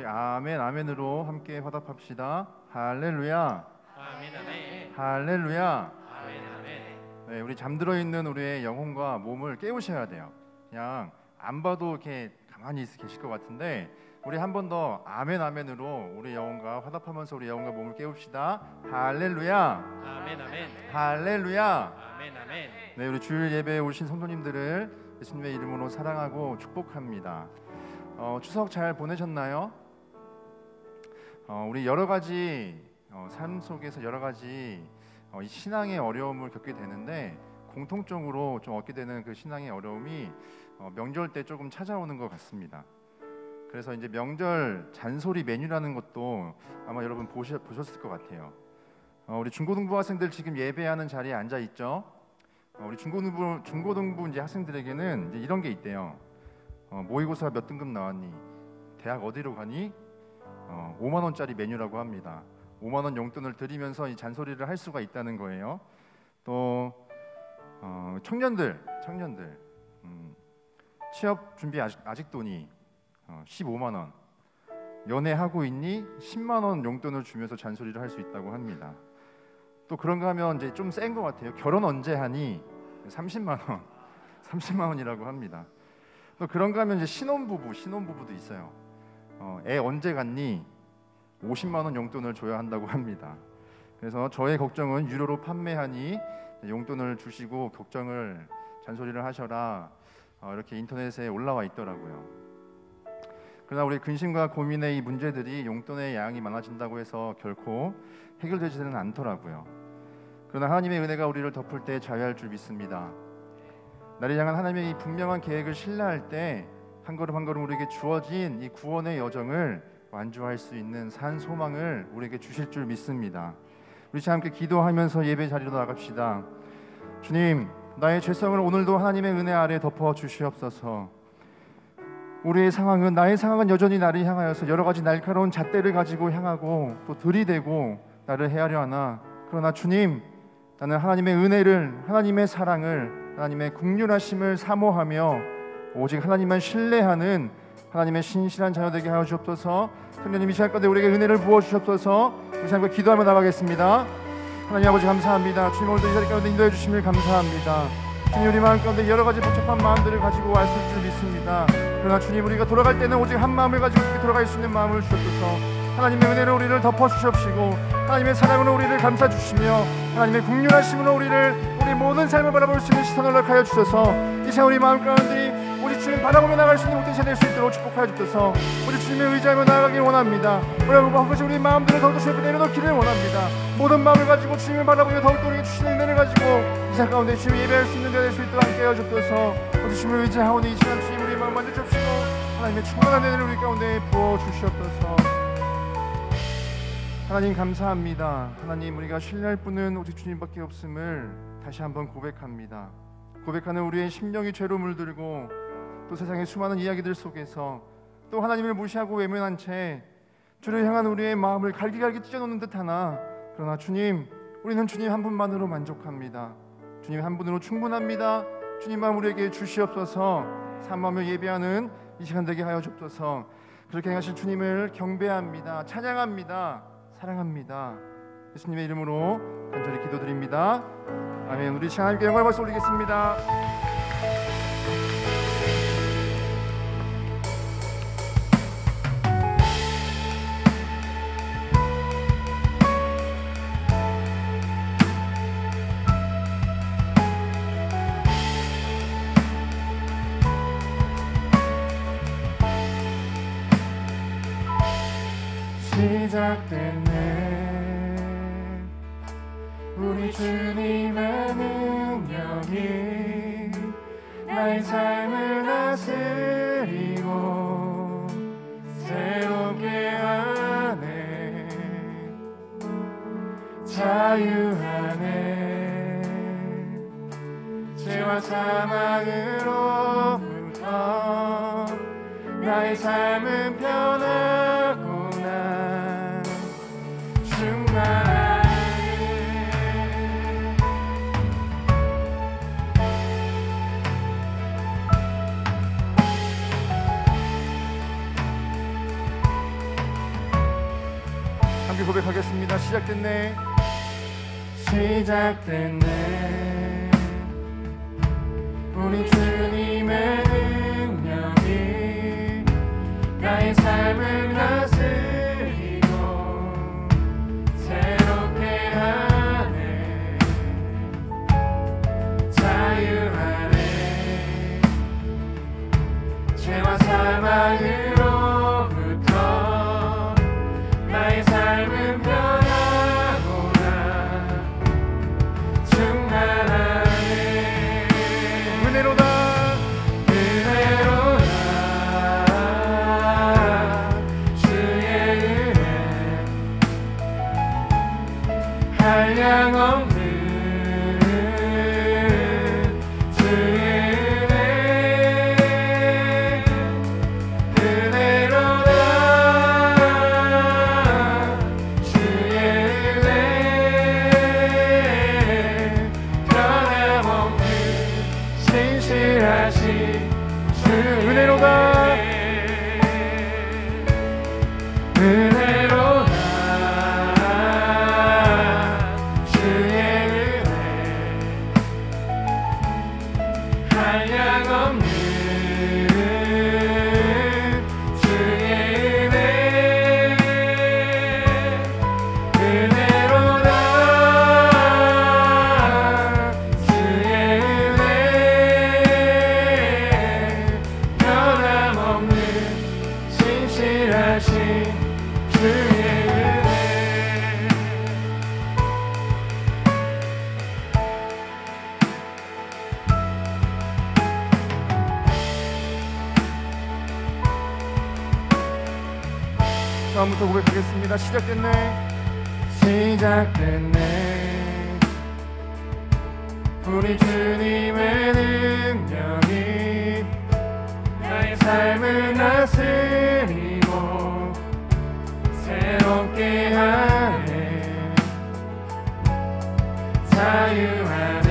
우리 아멘 아멘으로 함께 화답합시다. 할렐루야. 아멘 아멘. 할렐루야. 아멘 아멘. 네, 우리 잠들어 있는 우리의 영혼과 몸을 깨우셔야 돼요. 그냥 안 봐도 이렇게 가만히 계실 것 같은데 우리 한 번 더 아멘 아멘으로 우리 영혼과 화답하면서 우리 영혼과 몸을 깨웁시다. 할렐루야. 아멘 아멘. 할렐루야. 아멘 아멘. 네, 우리 주일 예배에 오신 성도님들을 예수님의 이름으로 사랑하고 축복합니다. 추석 잘 보내셨나요? 우리 여러 가지 삶 속에서 여러 가지 이 신앙의 어려움을 겪게 되는데 공통적으로 좀 얻게 되는 그 신앙의 어려움이 명절 때 조금 찾아오는 것 같습니다. 그래서 이제 명절 잔소리 메뉴라는 것도 아마 여러분 보셨을 것 같아요. 우리 중고등부 학생들 지금 예배하는 자리에 앉아 있죠. 우리 중고등부 이제 학생들에게는 이제 이런 게 있대요. 모의고사 몇 등급 나왔니? 대학 어디로 가니? 5만 원짜리 메뉴라고 합니다. 5만 원 용돈을 드리면서 이 잔소리를 할 수가 있다는 거예요. 또 청년들 취업 준비 아직도니 15만 원, 연애하고 있니? 10만 원 용돈을 주면서 잔소리를 할 수 있다고 합니다. 또 그런가 하면 이제 좀 센 것 같아요. 결혼 언제 하니? 30만 원이라고 합니다. 또 그런가 하면 이제 신혼부부도 있어요. 애 언제 갖니? 50만 원 용돈을 줘야 한다고 합니다. 그래서 저의 걱정은 유료로 판매하니 용돈을 주시고 잔소리를 하셔라, 이렇게 인터넷에 올라와 있더라고요. 그러나 우리 근심과 고민의 이 문제들이 용돈의 양이 많아진다고 해서 결코 해결되지는 않더라고요. 그러나 하나님의 은혜가 우리를 덮을 때 자유할 줄 믿습니다. 나를 향한 하나님의 이 분명한 계획을 신뢰할 때 한 걸음 한 걸음 우리에게 주어진 이 구원의 여정을 완주할 수 있는 산 소망을 우리에게 주실 줄 믿습니다. 우리 함께 기도하면서 예배 자리로 나갑시다. 주님, 나의 죄성을 오늘도 하나님의 은혜 아래 덮어 주시옵소서. 나의 상황은 여전히 나를 향하여서 여러 가지 날카로운 잣대를 가지고 향하고 또 들이대고 나를 헤아려 하나, 그러나 주님, 나는 하나님의 은혜를, 하나님의 사랑을, 하나님의 긍휼하심을 사모하며 오직 하나님만 신뢰하는 하나님의 신실한 자녀 되게 하여 주옵소서. 성령님 이 시간 가운데 우리에게 은혜를 부어 주옵소서. 우리 삶과 기도하며 나가겠습니다. 하나님 아버지 감사합니다. 주님 오늘도 이 자리 가운데 인도해 주심을 감사합니다. 주님, 우리 마음 가운데 여러 가지 복잡한 마음들을 가지고 왔을 줄 믿습니다. 그러나 주님, 우리가 돌아갈 때는 오직 한 마음을 가지고 돌아갈 수 있는 마음을 주옵소서. 하나님의 은혜로 우리를 덮어주시옵시고 하나님의 사랑으로 우리를 감싸주시며 하나님의 긍휼하심으로 우리 모든 삶을 바라볼 수 있는 시선을 허락하여 주셔서 이 시간 우리 마음 가운데 오직 주님 바라보며 나갈 수 있는 모든 시간 될 수 있도록 축복하여 주셔서 오직 주님의 의지하며 나아가길 원합니다. 우리 마음들을 더욱더 주님 앞에 내려놓기를 원합니다. 모든 마음을 가지고 주님을 바라보며 더욱더 우리에게 주시는 은혜를 가지고 이 시간 가운데 주님 예배할 수 있는 데 될 수 있도록 함께하여 주옵소서. 오직 주님을 의지하오니 이 시간 주님 우리 마음 만져주시고 하나님의 충만한 은혜를 우리 가운데 부어 주시옵소서. 하나님 감사합니다. 하나님, 우리가 신뢰할 분은 오직 주님밖에 없음을 다시 한번 고백합니다. 고백하는 우리의 심령이 죄로 물들고 또 세상의 수많은 이야기들 속에서 또 하나님을 무시하고 외면한 채 주를 향한 우리의 마음을 갈기갈기 찢어놓는 듯하나, 그러나 주님, 우리는 주님 한 분만으로 만족합니다. 주님 한 분으로 충분합니다. 주님만 우리에게 주시옵소서. 사모하며 예배하는 이 시간 되게 하여 주옵소서. 그렇게 행하신 주님을 경배합니다. 찬양합니다. 사랑합니다. 예수님의 이름으로 간절히 기도드립니다. 아멘. 우리 시간 함께 영광을 박수 올리겠습니다. 시작됐네. 우리 주님의 능력이 나의 삶을 다스리고 새롭게 하네. 자유하네. 죄와 사망으로부터 나의 삶은 변하구나. 충만하네. 고백하겠습니다. 시작됐네. 시작됐네. 우리 주님의 능력이 나의 삶을 다스리고 새롭게 하네. 자유하네. 죄와 사망으로부터 나의 삶은 변하구나. 충만하네. 은혜로다. 은혜로다. 주의 은혜 한량없는 주의 은혜. 은혜로다. 주의 은혜 변함없는 신실하신 주의 은혜로다. 은혜로다. 주의 은혜 한량없는 주의 은혜. 은혜로다. 주의 은혜 변함없는 신실하신 주의 은혜. 다음부터 고백하겠습니다. 시작됐네. 시작됐네. 우리 주님의 능력이 나의 삶을 다스리고 새롭게 하네. 자유하네.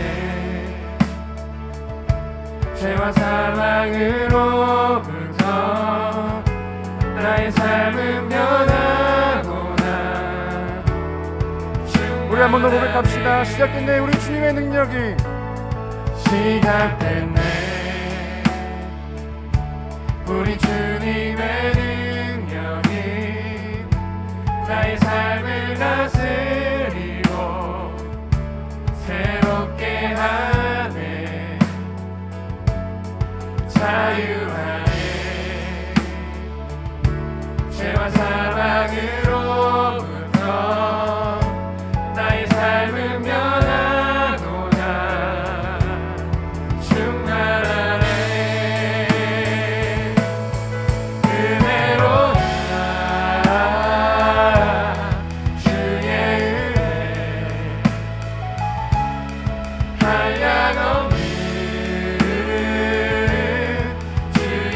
죄와 사망으로부터 나의 삶은 변하구나. 우리 한 번 더 고백합시다. 시작됐네. 우리 주님의 능력이 시작됐네. 우리 주님의 능력이 나의 삶을 다스리고 새롭게 하네. 자유하네. 죄와 사망으로부터 나의 삶은 변하구나. 충만하네. 은혜로다. 주의 은혜 한량없는 주의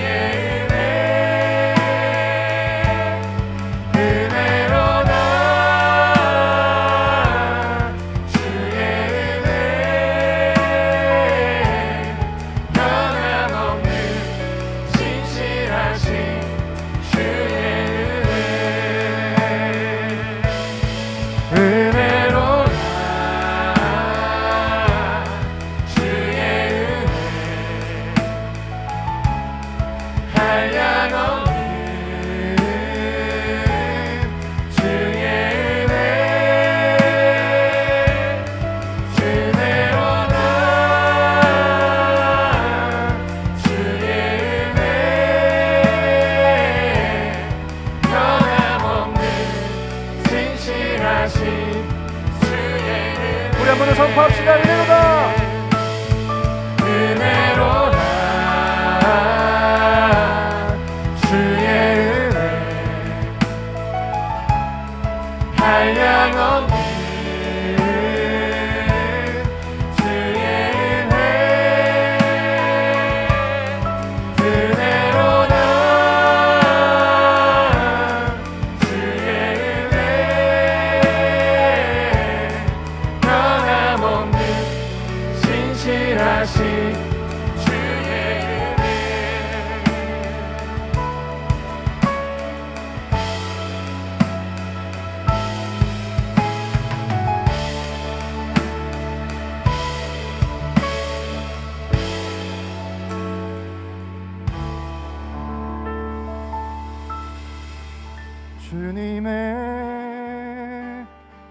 주님의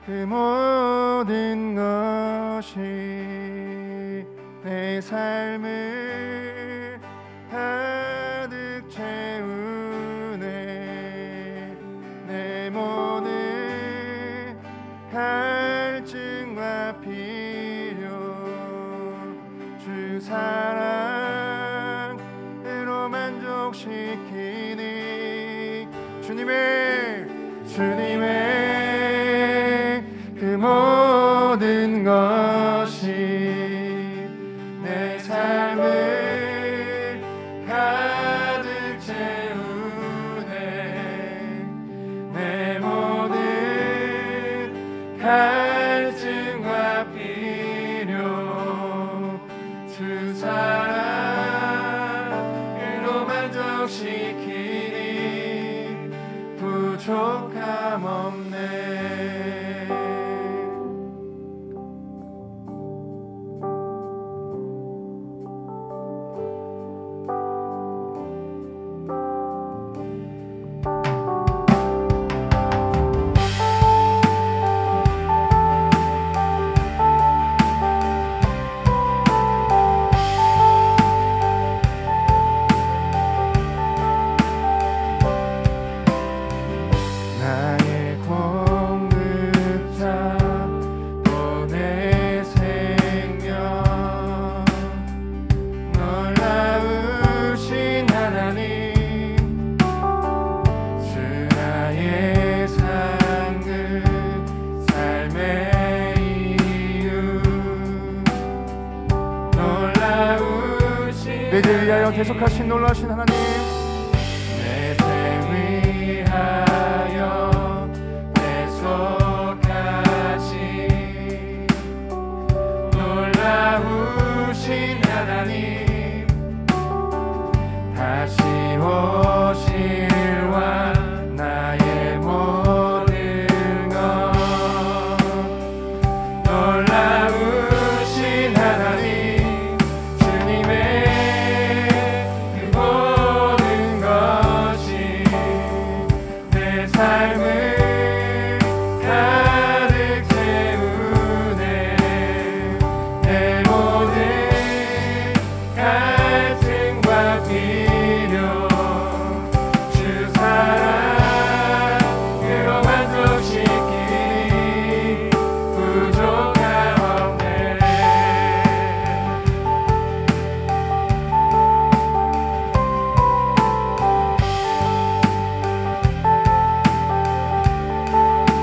그 모든 것이 내 삶을 가득 채우네. 내 모든 갈증과 필요 주 사랑으로 만족시키니. 주님의 그 모든 것이 내 삶을 가득 채우네. 내 모든 갈증과 필요 주 사랑으로 만족시키니 부족함 없네. 나의 공급자 또 내 생명 놀라우신 하나님 주 나의 상급 삶의 이유 놀라우신 내 죄 위하여 계속하신 놀라우신 하나님 내 죄 위하여 계속하신 놀라우신 하나님 다시 오실 왕 나의 모든 것 놀라우신 하나님 주님의 그 모든 것이 내 삶을 가득 채우네. 내 모든 갈증과 필요 주 사랑으로 만족시키니 부족함 없네.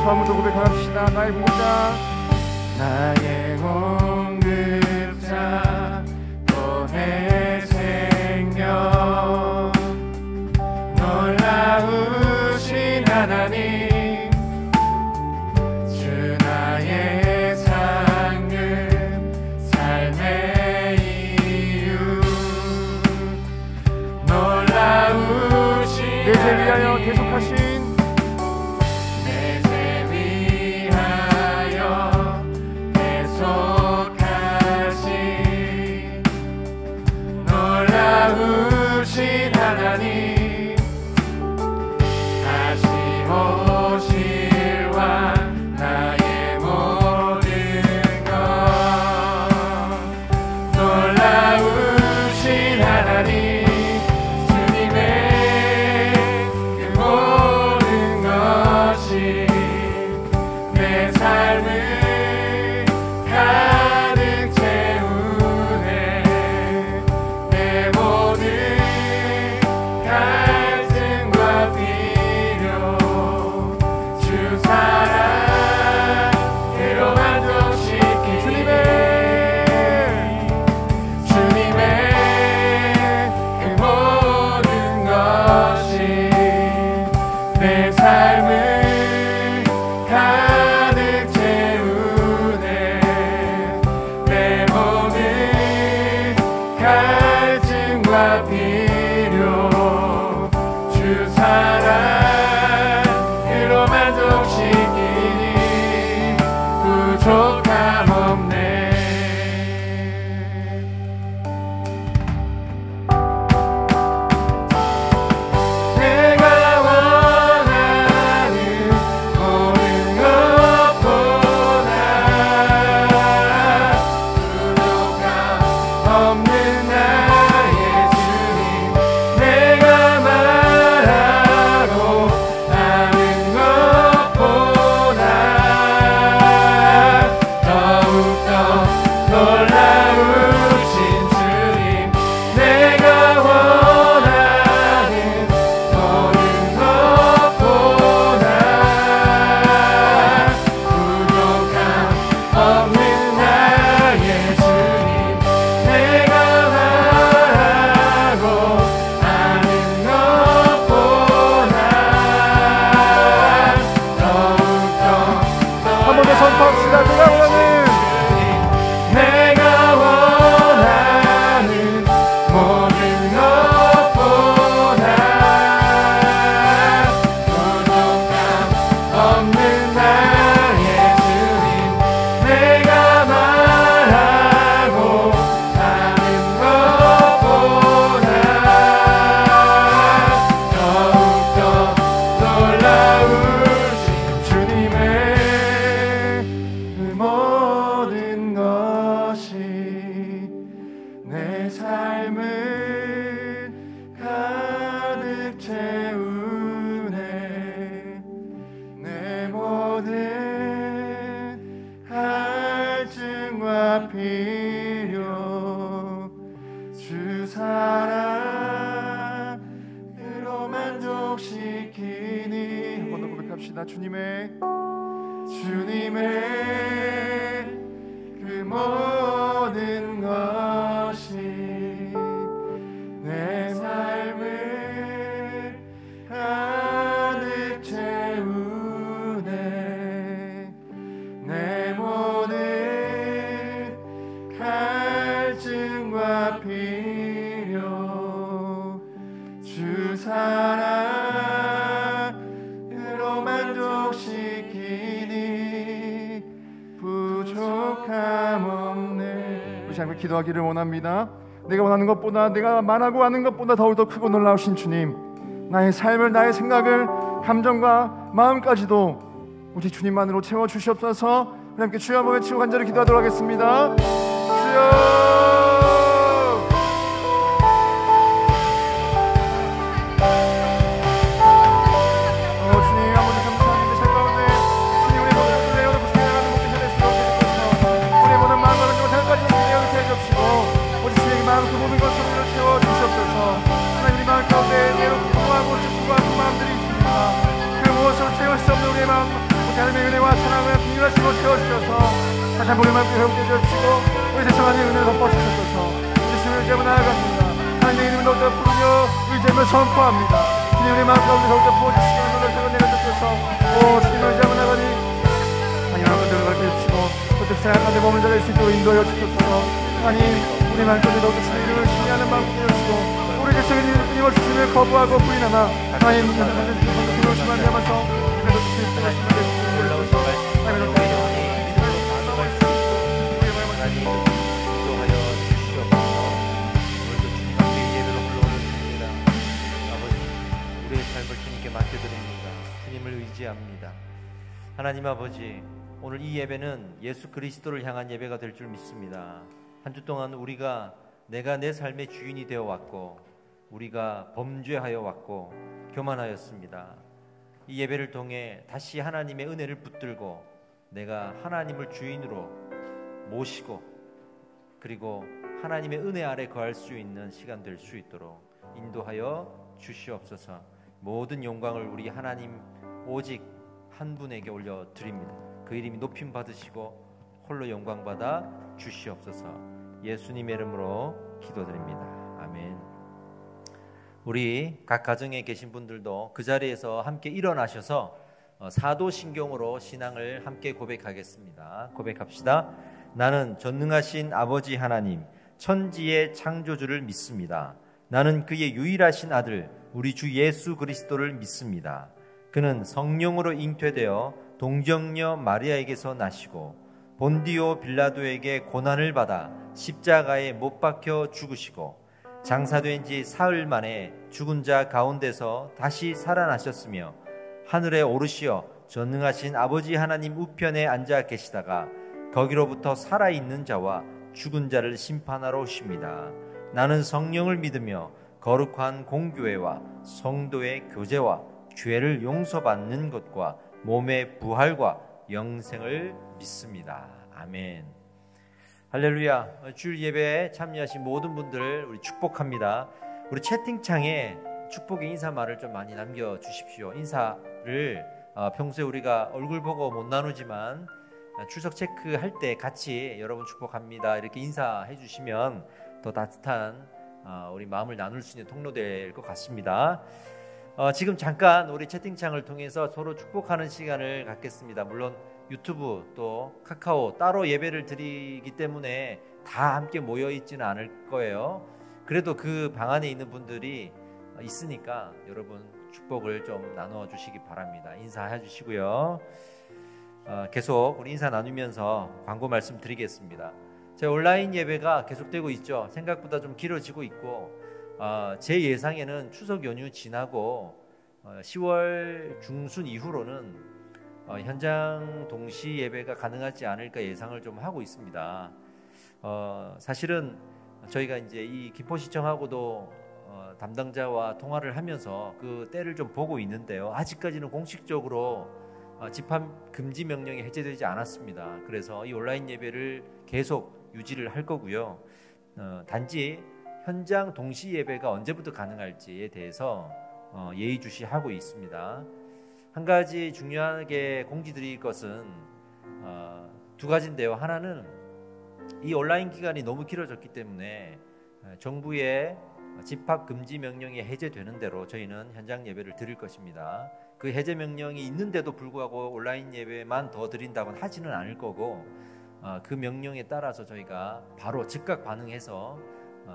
처음부터 고백합시다. 나의 공급자 나의 공급자 또 내 생명 놀라우신 하나님 주 나의 상급 삶의 이유 놀라우신 내 죄 위하여 계속하신 놀라우신 하나님 다시 오실 왕 나의 모든 것 놀라우신 하나님 주님의 그 모든 삶을 가득 채우네. 내 모든 갈증과 필요 주 사랑으로 만족시키니. 한 번 더 고백합시다. 주님의 그 모든 것이 내 삶을 가득 채우네. 내 모든 갈증과 필요 주 사랑으로 만족시키니 부족함 없네. 우리 함께 기도하기를 원합니다. 내가 원하는 것보다, 내가 말하고 하는 것보다 더욱더 크고 놀라우신 주님, 나의 삶을, 나의 생각을, 감정과 마음까지도 오직 주님만으로 채워주시옵소서. 우리 함께 주여 한번 외치고 간절히 기도하도록 하겠습니다. 주여! 그 모든 것으로 채워주시옵소서. 하나님, 우리 마음 가운데 외롭고 공허하고 슬프고 아픈 마음들이 있습니다. 그 무엇으로 채울 수 없는 우리의 마음, 하나님의 은혜와 사랑을 긍휼하시고 채워주셔서 다시 한번 우리 마음을 회복해 주시고 우리 세상 안에 은혜를 덮어주셔서 우리 주님을 의지하며 나아갑니다. 하나님의 이름을 더욱더 부르며 의지하며 선포합니다. 주님, 우리 마음 가운데 더욱더 부어주시고 눈을 세워 내려주셔서 주님을 의지하며 나가니 하나님 마음을 넓게 해주시고 또 특사의 가운데 몸을 잘할 수 있도록 인도하여 주옵소서. 하나님, 우리 말씀에 너도 주의 이름을 신뢰하는 마음 주시고 우리 자신을 끊임없이 주님을 거부하고 부인하나 하나님 그것을 말미암아서 그래도 주의 말씀을 놀라우신 말씀 우리 영혼이 믿음으로 반응할 수 있도록 하나님 인도하여 주시옵소서. 오늘도 주님 앞에 예배로 불러오셨습니다. 아버지, 우리의 삶을 주님께 맡겨드립니다. 주님을 의지합니다. 하나님 아버지, 오늘 이 예배는 예수 그리스도를 향한 예배가 될 줄 믿습니다. 한 주 동안 우리가 내가 내 삶의 주인이 되어 왔고 우리가 범죄하여 왔고 교만하였습니다. 이 예배를 통해 다시 하나님의 은혜를 붙들고 내가 하나님을 주인으로 모시고 그리고 하나님의 은혜 아래 거할 수 있는 시간 될 수 있도록 인도하여 주시옵소서. 모든 영광을 우리 하나님 오직 한 분에게 올려드립니다. 그 이름이 높임 받으시고 홀로 영광 받아 주시옵소서. 예수님의 이름으로 기도드립니다. 아멘. 우리 각 가정에 계신 분들도 그 자리에서 함께 일어나셔서 사도신경으로 신앙을 함께 고백하겠습니다. 고백합시다. 나는 전능하신 아버지 하나님, 천지의 창조주를 믿습니다. 나는 그의 유일하신 아들 우리 주 예수 그리스도를 믿습니다. 그는 성령으로 잉태되어 동정녀 마리아에게서 나시고 본디오 빌라도에게 고난을 받아 십자가에 못 박혀 죽으시고 장사된 지 사흘 만에 죽은 자 가운데서 다시 살아나셨으며 하늘에 오르시어 전능하신 아버지 하나님 우편에 앉아 계시다가 거기로부터 살아있는 자와 죽은 자를 심판하러 오십니다. 나는 성령을 믿으며 거룩한 공교회와 성도의 교제와 죄를 용서받는 것과 몸의 부활과 영생을 믿습니다. 아멘. 할렐루야. 주일 예배에 참여하신 모든 분들 우리 축복합니다. 우리 채팅창에 축복의 인사말을 좀 많이 남겨주십시오. 인사를 평소에 우리가 얼굴 보고 못 나누지만 출석 체크할 때 같이 여러분 축복합니다 이렇게 인사해 주시면 더 따뜻한 우리 마음을 나눌 수 있는 통로될 것 같습니다. 지금 잠깐 우리 채팅창을 통해서 서로 축복하는 시간을 갖겠습니다. 물론 유튜브 또 카카오 따로 예배를 드리기 때문에 다 함께 모여 있지는 않을 거예요. 그래도 그 방 안에 있는 분들이 있으니까 여러분 축복을 좀 나눠 주시기 바랍니다. 인사해 주시고요. 계속 우리 인사 나누면서 광고 말씀 드리겠습니다. 제 온라인 예배가 계속되고 있죠. 생각보다 좀 길어지고 있고 제 예상에는 추석 연휴 지나고 10월 중순 이후로는 현장 동시 예배가 가능하지 않을까 예상을 좀 하고 있습니다. 사실은 저희가 이제 이 기포시청하고도 담당자와 통화를 하면서 그 때를 좀 보고 있는데요. 아직까지는 공식적으로 집합 금지 명령이 해제되지 않았습니다. 그래서 이 온라인 예배를 계속 유지를 할 거고요. 단지 현장 동시 예배가 언제부터 가능할지에 대해서 예의주시하고 있습니다. 한 가지 중요하게 공지드릴 것은 두 가지인데요. 하나는 이 온라인 기간이 너무 길어졌기 때문에 정부의 집합 금지 명령이 해제되는 대로 저희는 현장 예배를 드릴 것입니다. 그 해제 명령이 있는데도 불구하고 온라인 예배만 더 드린다고는 하지는 않을 거고, 그 명령에 따라서 저희가 바로 즉각 반응해서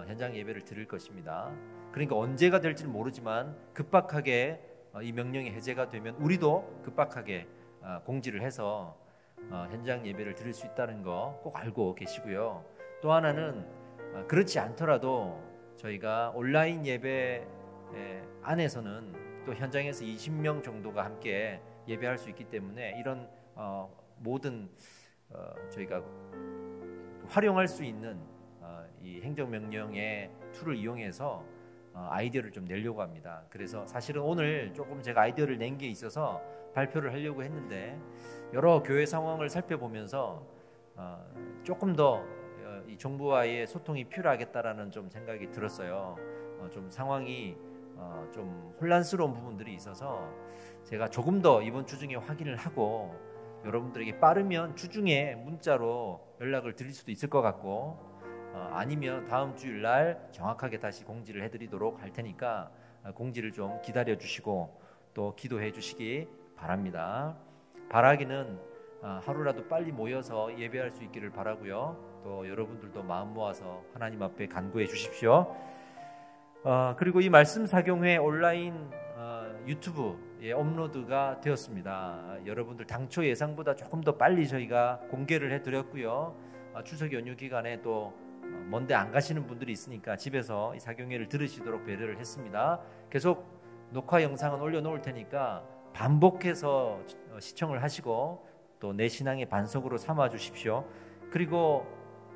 현장 예배를 드릴 것입니다. 그러니까 언제가 될지는 모르지만 급박하게 이 명령이 해제가 되면 우리도 급박하게 공지를 해서 현장 예배를 드릴 수 있다는 거 꼭 알고 계시고요. 또 하나는 그렇지 않더라도 저희가 온라인 예배 안에서는 또 현장에서 20명 정도가 함께 예배할 수 있기 때문에 이런 모든 저희가 활용할 수 있는 이 행정명령의 툴을 이용해서 아이디어를 좀 내려고 합니다. 그래서 사실은 오늘 조금 제가 아이디어를 낸 게 있어서 발표를 하려고 했는데 여러 교회 상황을 살펴보면서 조금 더 이 정부와의 소통이 필요하겠다라는 좀 생각이 들었어요. 좀 상황이 좀 혼란스러운 부분들이 있어서 제가 조금 더 이번 주 중에 확인을 하고 여러분들에게 빠르면 주중에 문자로 연락을 드릴 수도 있을 것 같고, 아니면 다음 주일 날 정확하게 다시 공지를 해드리도록 할 테니까 공지를 좀 기다려 주시고 또 기도해 주시기 바랍니다. 바라기는 하루라도 빨리 모여서 예배할 수 있기를 바라고요. 또 여러분들도 마음 모아서 하나님 앞에 간구해 주십시오. 그리고 이 말씀 사경회 온라인 유튜브에 업로드가 되었습니다. 여러분들 당초 예상보다 조금 더 빨리 저희가 공개를 해드렸고요. 추석 연휴 기간에 또 먼데 안 가시는 분들이 있으니까 집에서 이 사경회를 들으시도록 배려를 했습니다. 계속 녹화 영상은 올려놓을 테니까 반복해서 시청을 하시고 또 내 신앙의 반석으로 삼아 주십시오. 그리고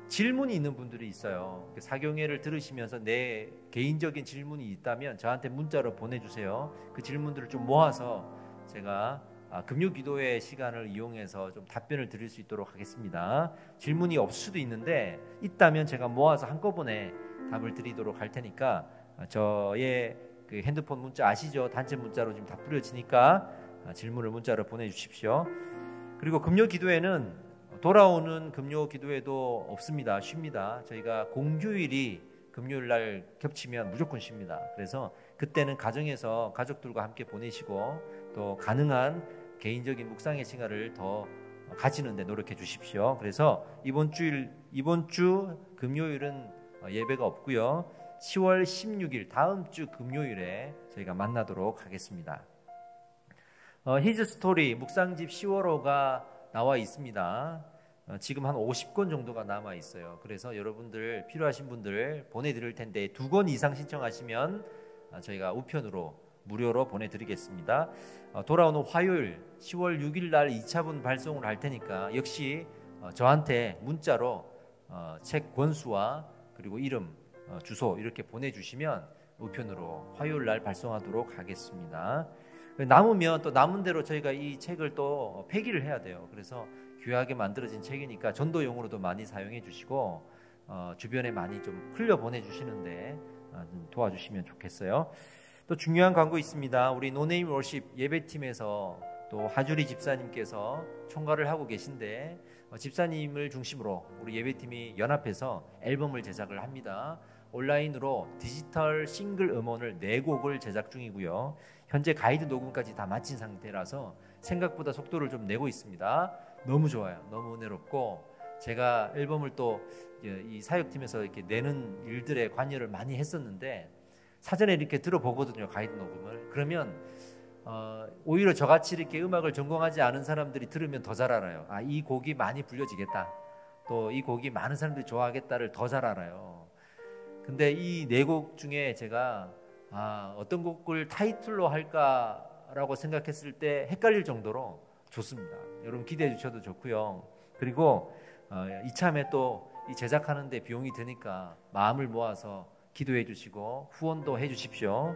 질문이 있는 분들이 있어요. 사경회를 들으시면서 내 개인적인 질문이 있다면 저한테 문자로 보내주세요. 그 질문들을 좀 모아서 제가 금요 기도회 시간을 이용해서 좀 답변을 드릴 수 있도록 하겠습니다. 질문이 없을 수도 있는데 있다면 제가 모아서 한꺼번에 답을 드리도록 할 테니까 저의 그 핸드폰 문자 아시죠? 단체 문자로 지금 다 뿌려지니까 질문을 문자로 보내주십시오. 그리고 금요 기도회는 돌아오는 금요 기도회도 없습니다. 쉽니다. 저희가 공휴일이 금요일 날 겹치면 무조건 쉽니다. 그래서 그때는 가정에서 가족들과 함께 보내시고 또 가능한 개인적인 묵상의 시간을 더 가지는 데 노력해 주십시오. 그래서 이번 주 금요일은 예배가 없고요. 10월 16일 다음 주 금요일에 저희가 만나도록 하겠습니다. 히즈 스토리 묵상집 10월호가 나와 있습니다. 지금 한 50권 정도가 남아 있어요. 그래서 여러분들 필요하신 분들 보내드릴 텐데 2권 이상 신청하시면 저희가 우편으로 무료로 보내드리겠습니다. 돌아오는 화요일 10월 6일 날 2차분 발송을 할 테니까 역시 저한테 문자로 책 권수와 그리고 이름, 주소 이렇게 보내주시면 우편으로 화요일 날 발송하도록 하겠습니다. 남으면 또 남은 대로 저희가 이 책을 또 폐기를 해야 돼요. 그래서 귀하게 만들어진 책이니까 전도용으로도 많이 사용해 주시고 주변에 많이 좀 흘려 보내주시는데 도와주시면 좋겠어요. 또 중요한 광고 있습니다. 우리 노네임 월십 예배팀에서 또 하주리 집사님께서 총괄을 하고 계신데 집사님을 중심으로 우리 예배팀이 연합해서 앨범을 제작을 합니다. 온라인으로 디지털 싱글 음원을 4곡을 제작 중이고요. 현재 가이드 녹음까지 다 마친 상태라서 생각보다 속도를 좀 내고 있습니다. 너무 좋아요. 너무 은혜롭고 제가 앨범을 또 이 사역팀에서 이렇게 내는 일들에 관여를 많이 했었는데 사전에 이렇게 들어보거든요. 가이드 녹음을. 그러면 오히려 저같이 이렇게 음악을 전공하지 않은 사람들이 들으면 더 잘 알아요. 이 곡이 많이 불려지겠다. 또 이 곡이 많은 사람들이 좋아하겠다를 더 잘 알아요. 근데 이 4곡 중에 제가 어떤 곡을 타이틀로 할까라고 생각했을 때 헷갈릴 정도로 좋습니다. 여러분 기대해 주셔도 좋고요. 그리고 이참에 또 이 제작하는데 비용이 드니까 마음을 모아서 기도해 주시고 후원도 해 주십시오.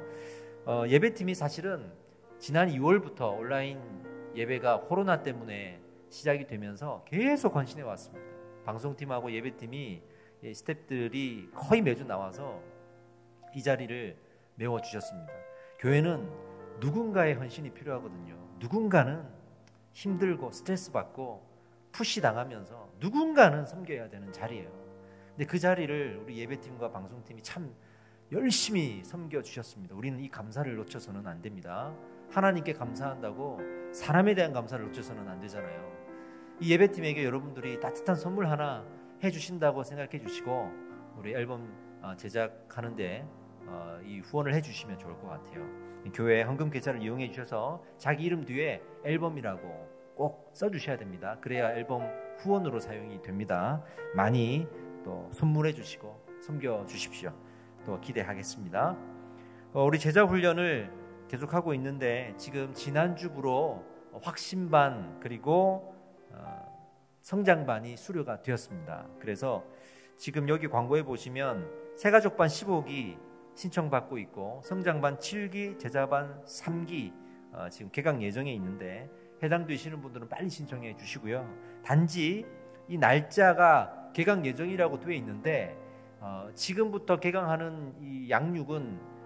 예배팀이 사실은 지난 2월부터 온라인 예배가 코로나 때문에 시작이 되면서 계속 헌신해 왔습니다. 방송팀하고 예배팀이 스태프들이 거의 매주 나와서 이 자리를 메워주셨습니다. 교회는 누군가의 헌신이 필요하거든요. 누군가는 힘들고 스트레스 받고 푸시 당하면서 누군가는 섬겨야 되는 자리예요. 근데 그 자리를 우리 예배팀과 방송팀이 참 열심히 섬겨주셨습니다. 우리는 이 감사를 놓쳐서는 안 됩니다. 하나님께 감사한다고 사람에 대한 감사를 놓쳐서는 안 되잖아요. 이 예배팀에게 여러분들이 따뜻한 선물 하나 해주신다고 생각해 주시고 우리 앨범 제작하는데 이 후원을 해주시면 좋을 것 같아요. 교회 헌금 계좌를 이용해 주셔서 자기 이름 뒤에 앨범이라고 꼭 써주셔야 됩니다. 그래야 앨범 후원으로 사용이 됩니다. 많이 또 선물해 주시고 섬겨 주십시오. 또 기대하겠습니다. 우리 제자 훈련을 계속하고 있는데 지금 지난주부로 확신반 그리고 성장반이 수료가 되었습니다. 그래서 지금 여기 광고에 보시면 새가족반 15기 신청받고 있고 성장반 7기, 제자반 3기 지금 개강 예정에 있는데 해당되시는 분들은 빨리 신청해 주시고요. 단지 이 날짜가 개강 예정이라고 되어 있는데 지금부터 개강하는 이 양육은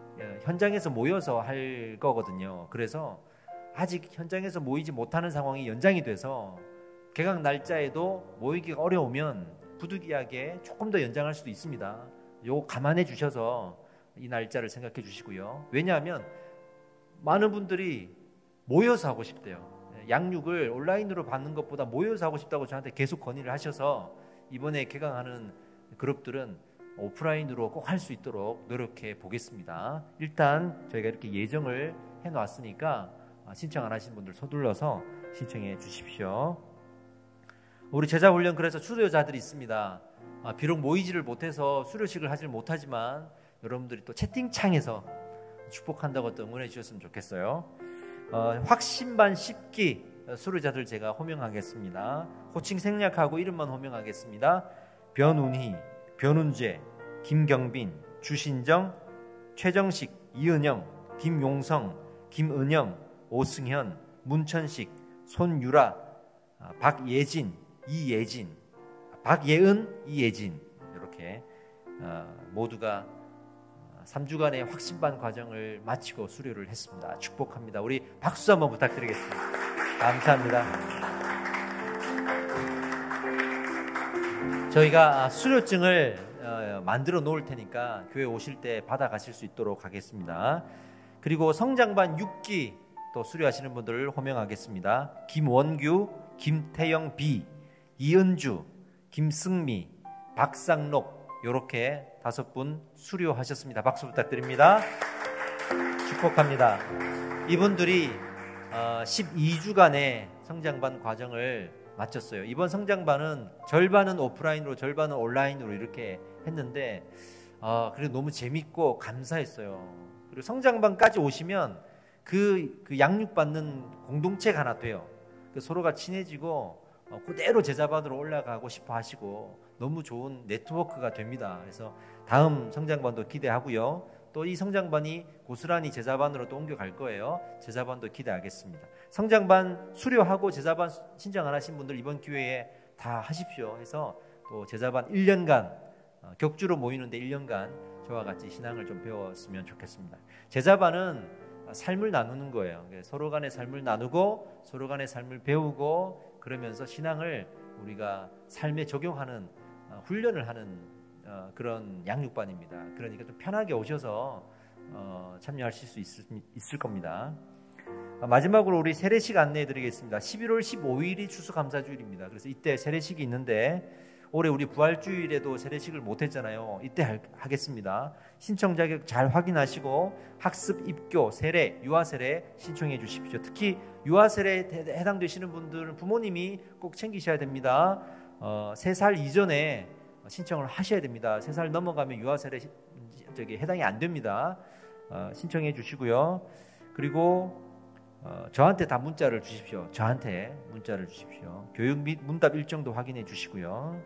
현장에서 모여서 할 거거든요. 그래서 아직 현장에서 모이지 못하는 상황이 연장이 돼서 개강 날짜에도 모이기가 어려우면 부득이하게 조금 더 연장할 수도 있습니다. 요거 감안해 주셔서 이 날짜를 생각해 주시고요. 왜냐하면 많은 분들이 모여서 하고 싶대요. 양육을 온라인으로 받는 것보다 모여서 하고 싶다고 저한테 계속 건의를 하셔서 이번에 개강하는 그룹들은 오프라인으로 꼭 할 수 있도록 노력해 보겠습니다. 일단 저희가 이렇게 예정을 해놨으니까 신청 안 하신 분들 서둘러서 신청해 주십시오. 우리 제자훈련 그래서 수료자들이 있습니다. 비록 모이지를 못해서 수료식을 하질 못하지만 여러분들이 또 채팅창에서 축복한다고 또 응원해 주셨으면 좋겠어요. 확신반 10기 수료자들 제가 호명하겠습니다. 호칭 생략하고 이름만 호명하겠습니다. 변운희, 변운재, 김경빈, 주신정, 최정식, 이은영, 김용성, 김은영, 오승현, 문천식, 손유라, 박예진, 이예진, 박예은, 이예진 이렇게 모두가 3주간의 확신반 과정을 마치고 수료를 했습니다. 축복합니다. 우리 박수 한번 부탁드리겠습니다. 감사합니다. 저희가 수료증을 만들어 놓을 테니까 교회 오실 때 받아가실 수 있도록 하겠습니다. 그리고 성장반 6기 또 수료하시는 분들을 호명하겠습니다. 김원규, 김태영 B, 이은주, 김승미, 박상록 이렇게 5분 수료하셨습니다. 박수 부탁드립니다. 축복합니다. 이분들이 12주간의 성장반 과정을 마쳤어요. 이번 성장반은 절반은 오프라인으로 절반은 온라인으로 이렇게 했는데 그래도 너무 재밌고 감사했어요. 그리고 성장반까지 오시면 그 양육받는 공동체가 하나 돼요. 서로가 친해지고 그대로 제자반으로 올라가고 싶어 하시고 너무 좋은 네트워크가 됩니다. 그래서 다음 성장반도 기대하고요. 또 이 성장반이 고스란히 제자반으로 또 옮겨갈 거예요. 제자반도 기대하겠습니다. 성장반 수료하고 제자반 신청 안 하신 분들 이번 기회에 다 하십시오. 해서 또 제자반 1년간 격주로 모이는데 1년간 저와 같이 신앙을 좀 배웠으면 좋겠습니다. 제자반은 삶을 나누는 거예요. 서로 간의 삶을 나누고 서로 간의 삶을 배우고 그러면서 신앙을 우리가 삶에 적용하는 훈련을 하는 그런 양육반입니다. 그러니까 좀 편하게 오셔서 참여하실 수 있을 겁니다. 마지막으로 우리 세례식 안내해 드리겠습니다. 11월 15일이 추수감사주일입니다. 그래서 이때 세례식이 있는데 올해 우리 부활주일에도 세례식을 못했잖아요. 이때 하겠습니다. 신청 자격 잘 확인하시고 학습, 입교, 세례, 유아세례 신청해 주십시오. 특히 유아세례에 해당되시는 분들은 부모님이 꼭 챙기셔야 됩니다. 3살 이전에 신청을 하셔야 됩니다. 3살 넘어가면 유아세례 해당이 안 됩니다. 신청해 주시고요. 그리고 저한테 다 문자를 주십시오. 저한테 문자를 주십시오. 교육 및 문답 일정도 확인해 주시고요.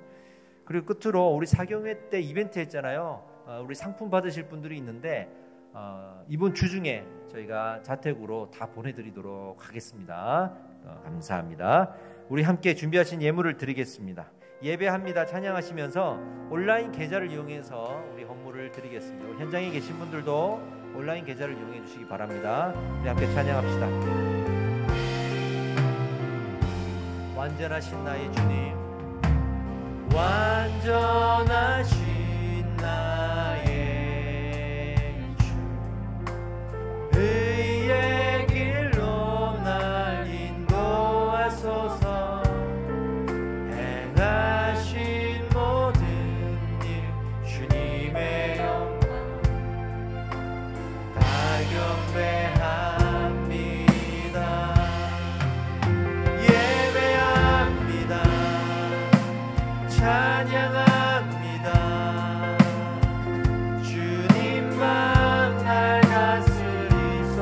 그리고 끝으로 우리 사경회 때 이벤트 했잖아요. 우리 상품 받으실 분들이 있는데 이번 주 중에 저희가 자택으로 다 보내드리도록 하겠습니다. 감사합니다. 우리 함께 준비하신 예물을 드리겠습니다. 예배합니다 찬양하시면서 온라인 계좌를 이용해서 우리 헌물을 드리겠습니다. 우리 현장에 계신 분들도 온라인 계좌를 이용해 주시기 바랍니다. 우리 함께 찬양합시다. 완전하신 나의 주님, 완전하신 나의 주, 의의 길로 날 인도하소서. 행하신 모든 일 주님의 영광 다 경배합니다. 예배합니다. 찬양합니다. 주님만 날 다스리소서.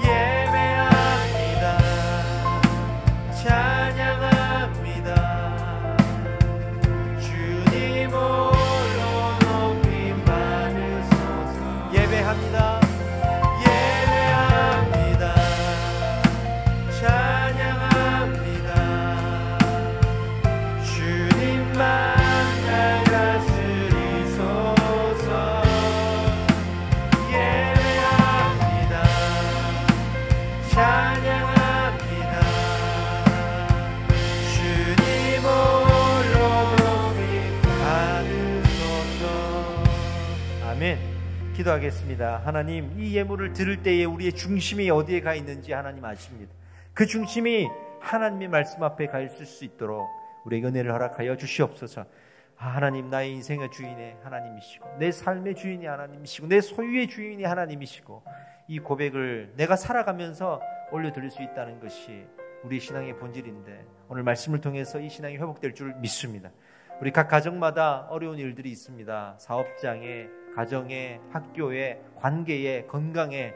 예배합니다. 찬양합니다. 주님 홀로 높임 받으소서. 예배합니다. 예배합니다. 찬양합니다. 주님만 날 다스리소서. 예배합니다. 찬양합니다. 주님 홀로 높임 받으소서. 아멘. 기도하겠습니다. 하나님, 이 예물을 드릴 때에 우리의 중심이 어디에 가 있는지 하나님 아십니다. 그 중심이 하나님의 말씀 앞에 가 있을 수 있도록 우리에게 은혜를 허락하여 주시옵소서. 하나님, 나의 인생의 주인이 하나님이시고 내 삶의 주인이 하나님이시고 내 소유의 주인이 하나님이시고 이 고백을 내가 살아가면서 올려드릴 수 있다는 것이 우리 신앙의 본질인데 오늘 말씀을 통해서 이 신앙이 회복될 줄 믿습니다. 우리 각 가정마다 어려운 일들이 있습니다. 사업장에, 가정에, 학교에, 관계에, 건강에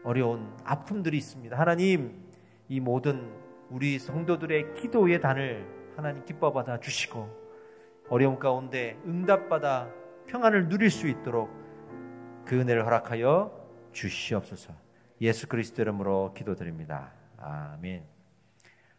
어려운 아픔들이 있습니다. 하나님, 이 모든 우리 성도들의 기도의 단을 하나님 기뻐 받아 주시고 어려움 가운데 응답받아 평안을 누릴 수 있도록 그 은혜를 허락하여 주시옵소서. 예수 그리스도 이름으로 기도드립니다. 아멘.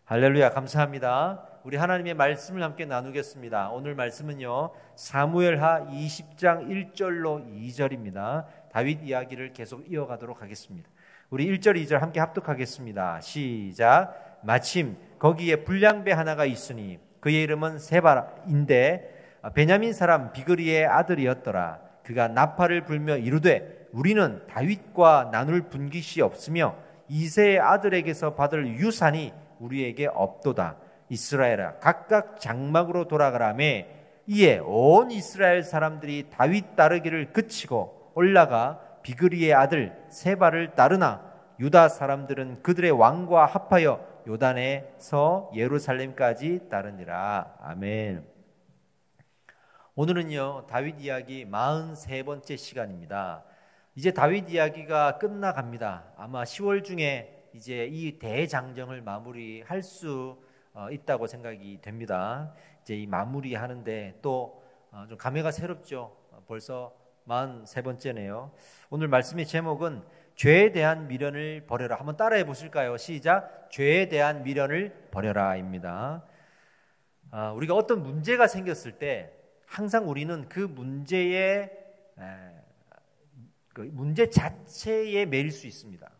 할렐루야. 감사합니다. 우리 하나님의 말씀을 함께 나누겠습니다. 오늘 말씀은요, 사무엘하 20장 1절로 2절입니다. 다윗 이야기를 계속 이어가도록 하겠습니다. 우리 1절 2절 함께 합독하겠습니다. 시작. 마침 거기에 불량배 하나가 있으니 그의 이름은 세바인데 베냐민 사람 비그리의 아들이었더라. 그가 나팔을 불며 이르되 우리는 다윗과 나눌 분깃이 없으며 이새의 아들에게서 받을 유산이 우리에게 없도다. 이스라엘아, 각각 장막으로 돌아가라매. 이에 온 이스라엘 사람들이 다윗 따르기를 그치고 올라가 비그리의 아들 세바를 따르나 유다 사람들은 그들의 왕과 합하여 요단에서 예루살렘까지 따르니라. 아멘. 오늘은요, 다윗 이야기 43번째 시간입니다. 이제 다윗 이야기가 끝나갑니다. 아마 10월 중에 이제 이 대장정을 마무리할 수 있다고 생각이 됩니다. 이제 이 마무리하는데 또 좀 감회가 새롭죠. 벌써 43번째네요. 오늘 말씀의 제목은 죄에 대한 미련을 버려라. 한번 따라해 보실까요? 시작. 죄에 대한 미련을 버려라입니다. 우리가 어떤 문제가 생겼을 때 항상 우리는 그 문제의 그 문제 자체에 매일 수 있습니다.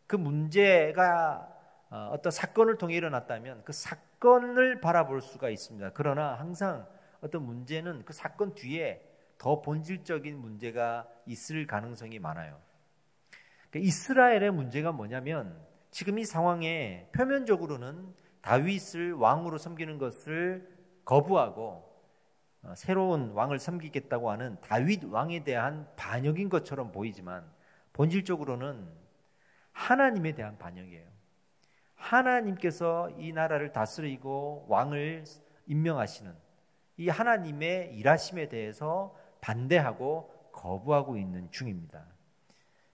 그 문제가 어떤 사건을 통해 일어났다면 그 사건을 바라볼 수가 있습니다. 그러나 항상 어떤 문제는 그 사건 뒤에 더 본질적인 문제가 있을 가능성이 많아요. 그러니까 이스라엘의 문제가 뭐냐면 지금 이 상황에 표면적으로는 다윗을 왕으로 섬기는 것을 거부하고 새로운 왕을 섬기겠다고 하는 다윗 왕에 대한 반역인 것처럼 보이지만 본질적으로는 하나님에 대한 반역이에요. 하나님께서 이 나라를 다스리고 왕을 임명하시는 이 하나님의 일하심에 대해서 반대하고 거부하고 있는 중입니다.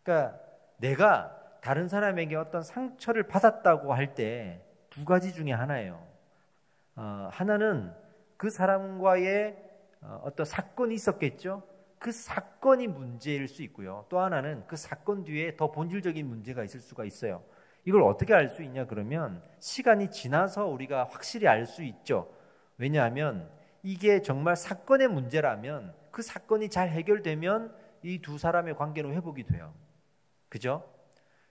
그러니까 내가 다른 사람에게 어떤 상처를 받았다고 할 때 두 가지 중에 하나예요. 하나는 그 사람과의 어떤 사건이 있었겠죠. 그 사건이 문제일 수 있고요. 또 하나는 그 사건 뒤에 더 본질적인 문제가 있을 수가 있어요. 이걸 어떻게 알 수 있냐 그러면 시간이 지나서 우리가 확실히 알 수 있죠. 왜냐하면 이게 정말 사건의 문제라면 그 사건이 잘 해결되면 이 두 사람의 관계는 회복이 돼요. 그죠?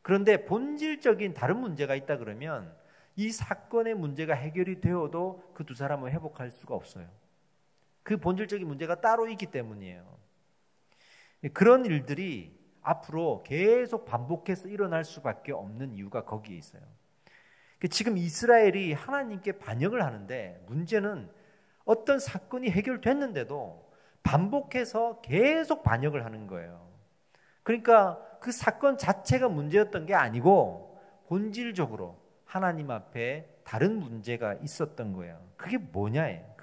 그런데 본질적인 다른 문제가 있다 그러면 이 사건의 문제가 해결이 되어도 그 두 사람을 회복할 수가 없어요. 그 본질적인 문제가 따로 있기 때문이에요. 그런 일들이 앞으로 계속 반복해서 일어날 수밖에 없는 이유가 거기에 있어요. 지금 이스라엘이 하나님께 반역을 하는데 문제는 어떤 사건이 해결됐는데도 반복해서 계속 반역을 하는 거예요. 그러니까 그 사건 자체가 문제였던 게 아니고 본질적으로 하나님 앞에 다른 문제가 있었던 거예요. 그게 뭐냐예요.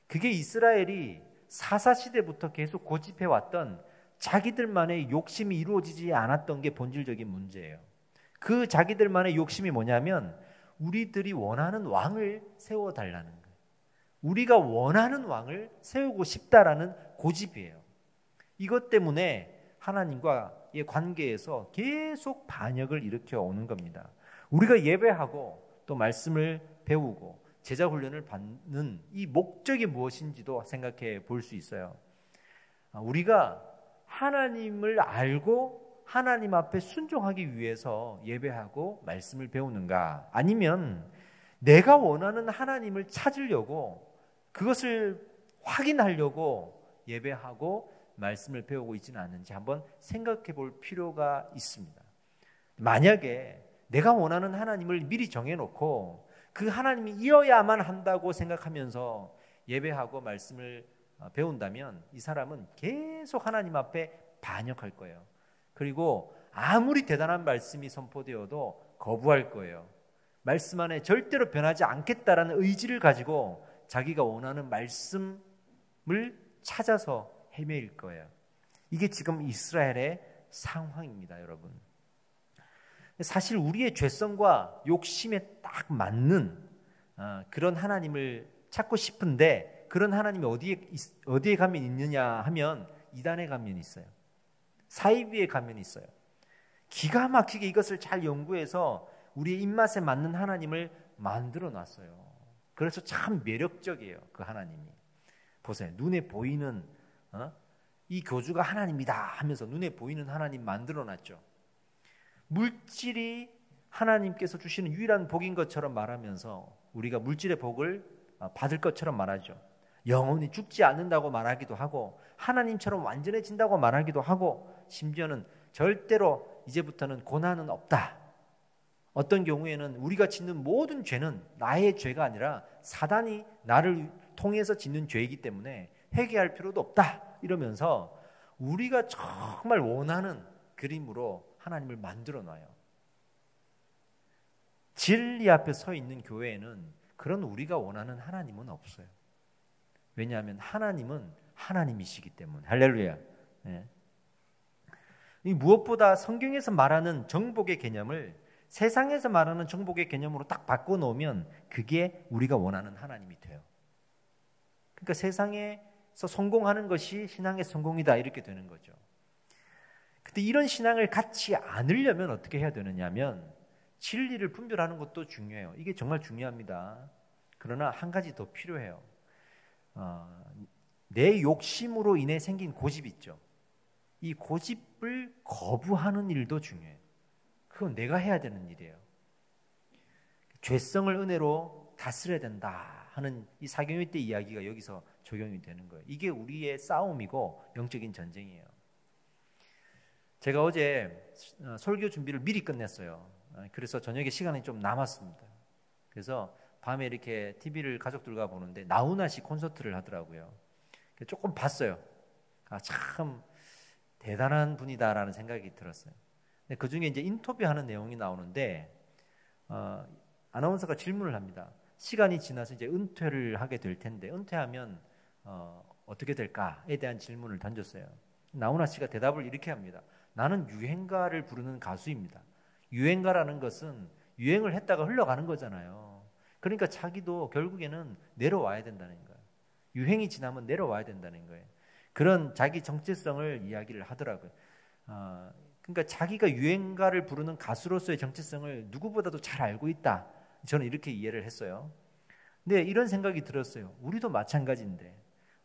그게 이스라엘이 사사시대부터 계속 고집해왔던 자기들만의 욕심이 이루어지지 않았던 게 본질적인 문제예요. 그 자기들만의 욕심이 뭐냐면 우리들이 원하는 왕을 세워달라는 거예요. 우리가 원하는 왕을 세우고 싶다라는 고집이에요. 이것 때문에 하나님과의 관계에서 계속 반역을 일으켜 오는 겁니다. 우리가 예배하고 또 말씀을 배우고 제자 훈련을 받는 이 목적이 무엇인지도 생각해 볼 수 있어요. 우리가 하나님을 알고 하나님 앞에 순종하기 위해서 예배하고 말씀을 배우는가? 아니면 내가 원하는 하나님을 찾으려고 그것을 확인하려고 예배하고 말씀을 배우고 있지는 않는지 한번 생각해 볼 필요가 있습니다. 만약에 내가 원하는 하나님을 미리 정해놓고 그 하나님이 이어야만 한다고 생각하면서 예배하고 말씀을 배운다면 이 사람은 계속 하나님 앞에 반역할 거예요. 그리고 아무리 대단한 말씀이 선포되어도 거부할 거예요. 말씀 안에 절대로 변하지 않겠다라는 의지를 가지고 자기가 원하는 말씀을 찾아서 헤매일 거예요. 이게 지금 이스라엘의 상황입니다, 여러분. 사실 우리의 죄성과 욕심에 딱 맞는 그런 하나님을 찾고 싶은데 그런 하나님이 어디에 가면 있느냐 하면 이단에 가면 있어요. 사이비에 가면 있어요. 기가 막히게 이것을 잘 연구해서 우리의 입맛에 맞는 하나님을 만들어 놨어요. 그래서 참 매력적이에요, 그 하나님이. 보세요. 눈에 보이는 이 교주가 하나님이다 하면서 눈에 보이는 하나님 만들어 놨죠. 물질이 하나님께서 주시는 유일한 복인 것처럼 말하면서 우리가 물질의 복을 받을 것처럼 말하죠. 영원히 죽지 않는다고 말하기도 하고 하나님처럼 완전해진다고 말하기도 하고 심지어는 절대로 이제부터는 고난은 없다. 어떤 경우에는 우리가 짓는 모든 죄는 나의 죄가 아니라 사단이 나를 통해서 짓는 죄이기 때문에 회개할 필요도 없다. 이러면서 우리가 정말 원하는 그림으로 하나님을 만들어 놔요. 진리 앞에 서 있는 교회에는 그런 우리가 원하는 하나님은 없어요. 왜냐하면 하나님은 하나님이시기 때문에. 할렐루야. 네. 이 무엇보다 성경에서 말하는 정복의 개념을 세상에서 말하는 정복의 개념으로 딱 바꿔놓으면 그게 우리가 원하는 하나님이 돼요. 그러니까 세상에서 성공하는 것이 신앙의 성공이다 이렇게 되는 거죠. 근데 이런 신앙을 갖지 않으려면 어떻게 해야 되느냐면 진리를 분별하는 것도 중요해요. 이게 정말 중요합니다. 그러나 한 가지 더 필요해요. 내 욕심으로 인해 생긴 고집 있죠. 이 고집을 거부하는 일도 중요해요. 그건 내가 해야 되는 일이에요. 죄성을 은혜로 다스려야 된다 하는 이 사경유 때 이야기가 여기서 적용이 되는 거예요. 이게 우리의 싸움이고 영적인 전쟁이에요. 제가 어제 설교 준비를 미리 끝냈어요. 그래서 저녁에 시간이 좀 남았습니다. 그래서 밤에 이렇게 TV를 가족들과 보는데 나훈아 씨 콘서트를 하더라고요. 조금 봤어요. 참 대단한 분이다라는 생각이 들었어요. 근데 그 중에 이제 인터뷰하는 내용이 나오는데 아나운서가 질문을 합니다. 시간이 지나서 이제 은퇴를 하게 될 텐데 은퇴하면 어떻게 될까에 대한 질문을 던졌어요. 나훈아 씨가 대답을 이렇게 합니다. 나는 유행가를 부르는 가수입니다. 유행가라는 것은 유행을 했다가 흘러가는 거잖아요. 그러니까 자기도 결국에는 내려와야 된다는 거예요. 유행이 지나면 내려와야 된다는 거예요. 그런 자기 정체성을 이야기를 하더라고요. 그러니까 자기가 유행가를 부르는 가수로서의 정체성을 누구보다도 잘 알고 있다. 저는 이렇게 이해를 했어요. 근데 이런 생각이 들었어요. 우리도 마찬가지인데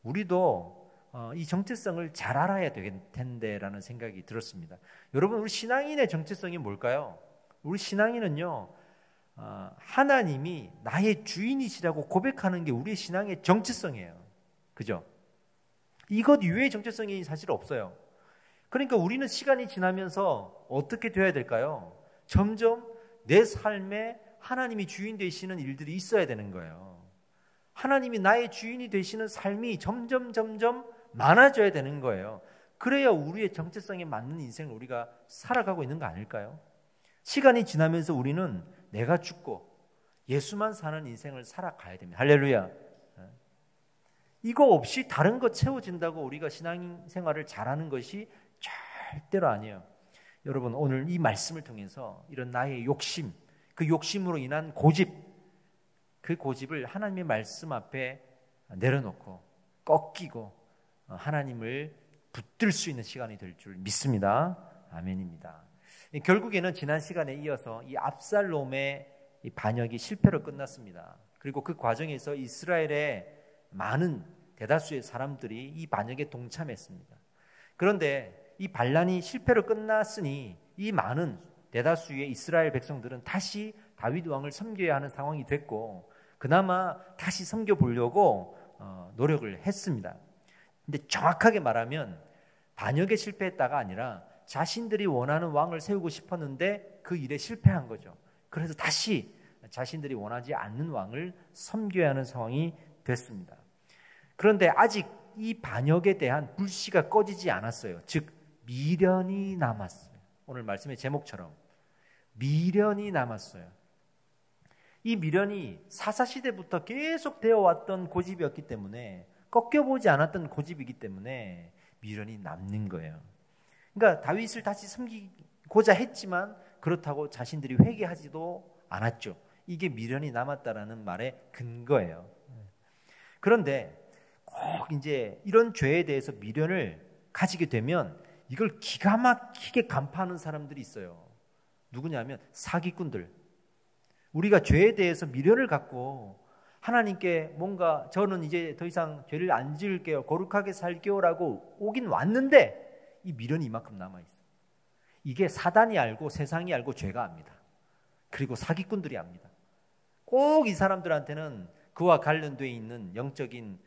우리도 이 정체성을 잘 알아야 될 텐데라는 생각이 들었습니다. 여러분, 우리 신앙인의 정체성이 뭘까요? 우리 신앙인은요, 하나님이 나의 주인이시라고 고백하는 게 우리의 신앙의 정체성이에요. 그죠? 이것 이외의 정체성이 사실 없어요. 그러니까 우리는 시간이 지나면서 어떻게 되어야 될까요? 점점 내 삶에 하나님이 주인 되시는 일들이 있어야 되는 거예요. 하나님이 나의 주인이 되시는 삶이 점점 많아져야 되는 거예요. 그래야 우리의 정체성에 맞는 인생을 우리가 살아가고 있는 거 아닐까요? 시간이 지나면서 우리는 내가 죽고 예수만 사는 인생을 살아가야 됩니다. 할렐루야. 이거 없이 다른 거 채워진다고 우리가 신앙생활을 잘하는 것이 절대로 아니에요. 여러분, 오늘 이 말씀을 통해서 이런 나의 욕심, 그 욕심으로 인한 고집, 그 고집을 하나님의 말씀 앞에 내려놓고 꺾이고 하나님을 붙들 수 있는 시간이 될 줄 믿습니다. 아멘입니다. 결국에는 지난 시간에 이어서 이 압살롬의 이 반역이 실패로 끝났습니다. 그리고 그 과정에서 이스라엘의 많은 대다수의 사람들이 이 반역에 동참했습니다. 그런데 이 반란이 실패로 끝났으니 이 많은 대다수의 이스라엘 백성들은 다시 다윗 왕을 섬겨야 하는 상황이 됐고, 그나마 다시 섬겨보려고 노력을 했습니다. 근데 정확하게 말하면 반역에 실패했다가 아니라 자신들이 원하는 왕을 세우고 싶었는데 그 일에 실패한 거죠. 그래서 다시 자신들이 원하지 않는 왕을 섬겨야 하는 상황이 됐습니다. 그런데 아직 이 반역에 대한 불씨가 꺼지지 않았어요. 즉 미련이 남았어요. 오늘 말씀의 제목처럼 미련이 남았어요. 이 미련이 사사시대부터 계속 되어왔던 고집이었기 때문에, 꺾여보지 않았던 고집이기 때문에 미련이 남는 거예요. 그러니까 다윗을 다시 섬기고자 했지만 그렇다고 자신들이 회개하지도 않았죠. 이게 미련이 남았다라는 말의 근거예요. 그런데 꼭 이제 이런 죄에 대해서 미련을 가지게 되면 이걸 기가 막히게 간파하는 사람들이 있어요. 누구냐면 사기꾼들. 우리가 죄에 대해서 미련을 갖고 하나님께 뭔가 저는 이제 더 이상 죄를 안 지을게요, 거룩하게 살게요라고 오긴 왔는데 이 미련이 이만큼 남아있어요. 이게 사단이 알고 세상이 알고 죄가 압니다. 그리고 사기꾼들이 압니다. 꼭 이 사람들한테는 그와 관련되어 있는 영적인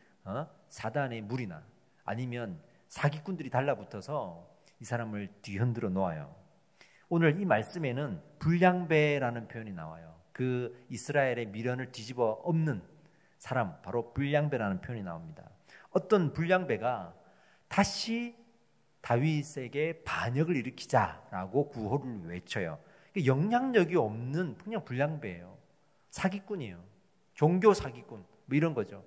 사단의 무리나 아니면 사기꾼들이 달라붙어서 이 사람을 뒤흔들어 놓아요. 오늘 이 말씀에는 불량배라는 표현이 나와요. 그 이스라엘의 미련을 뒤집어 엎는 사람, 바로 불량배라는 표현이 나옵니다. 어떤 불량배가 다시 다윗에게 반역을 일으키자라고 구호를 외쳐요. 영향력이 없는 그냥 불량배예요. 사기꾼이에요. 종교 사기꾼 뭐 이런 거죠.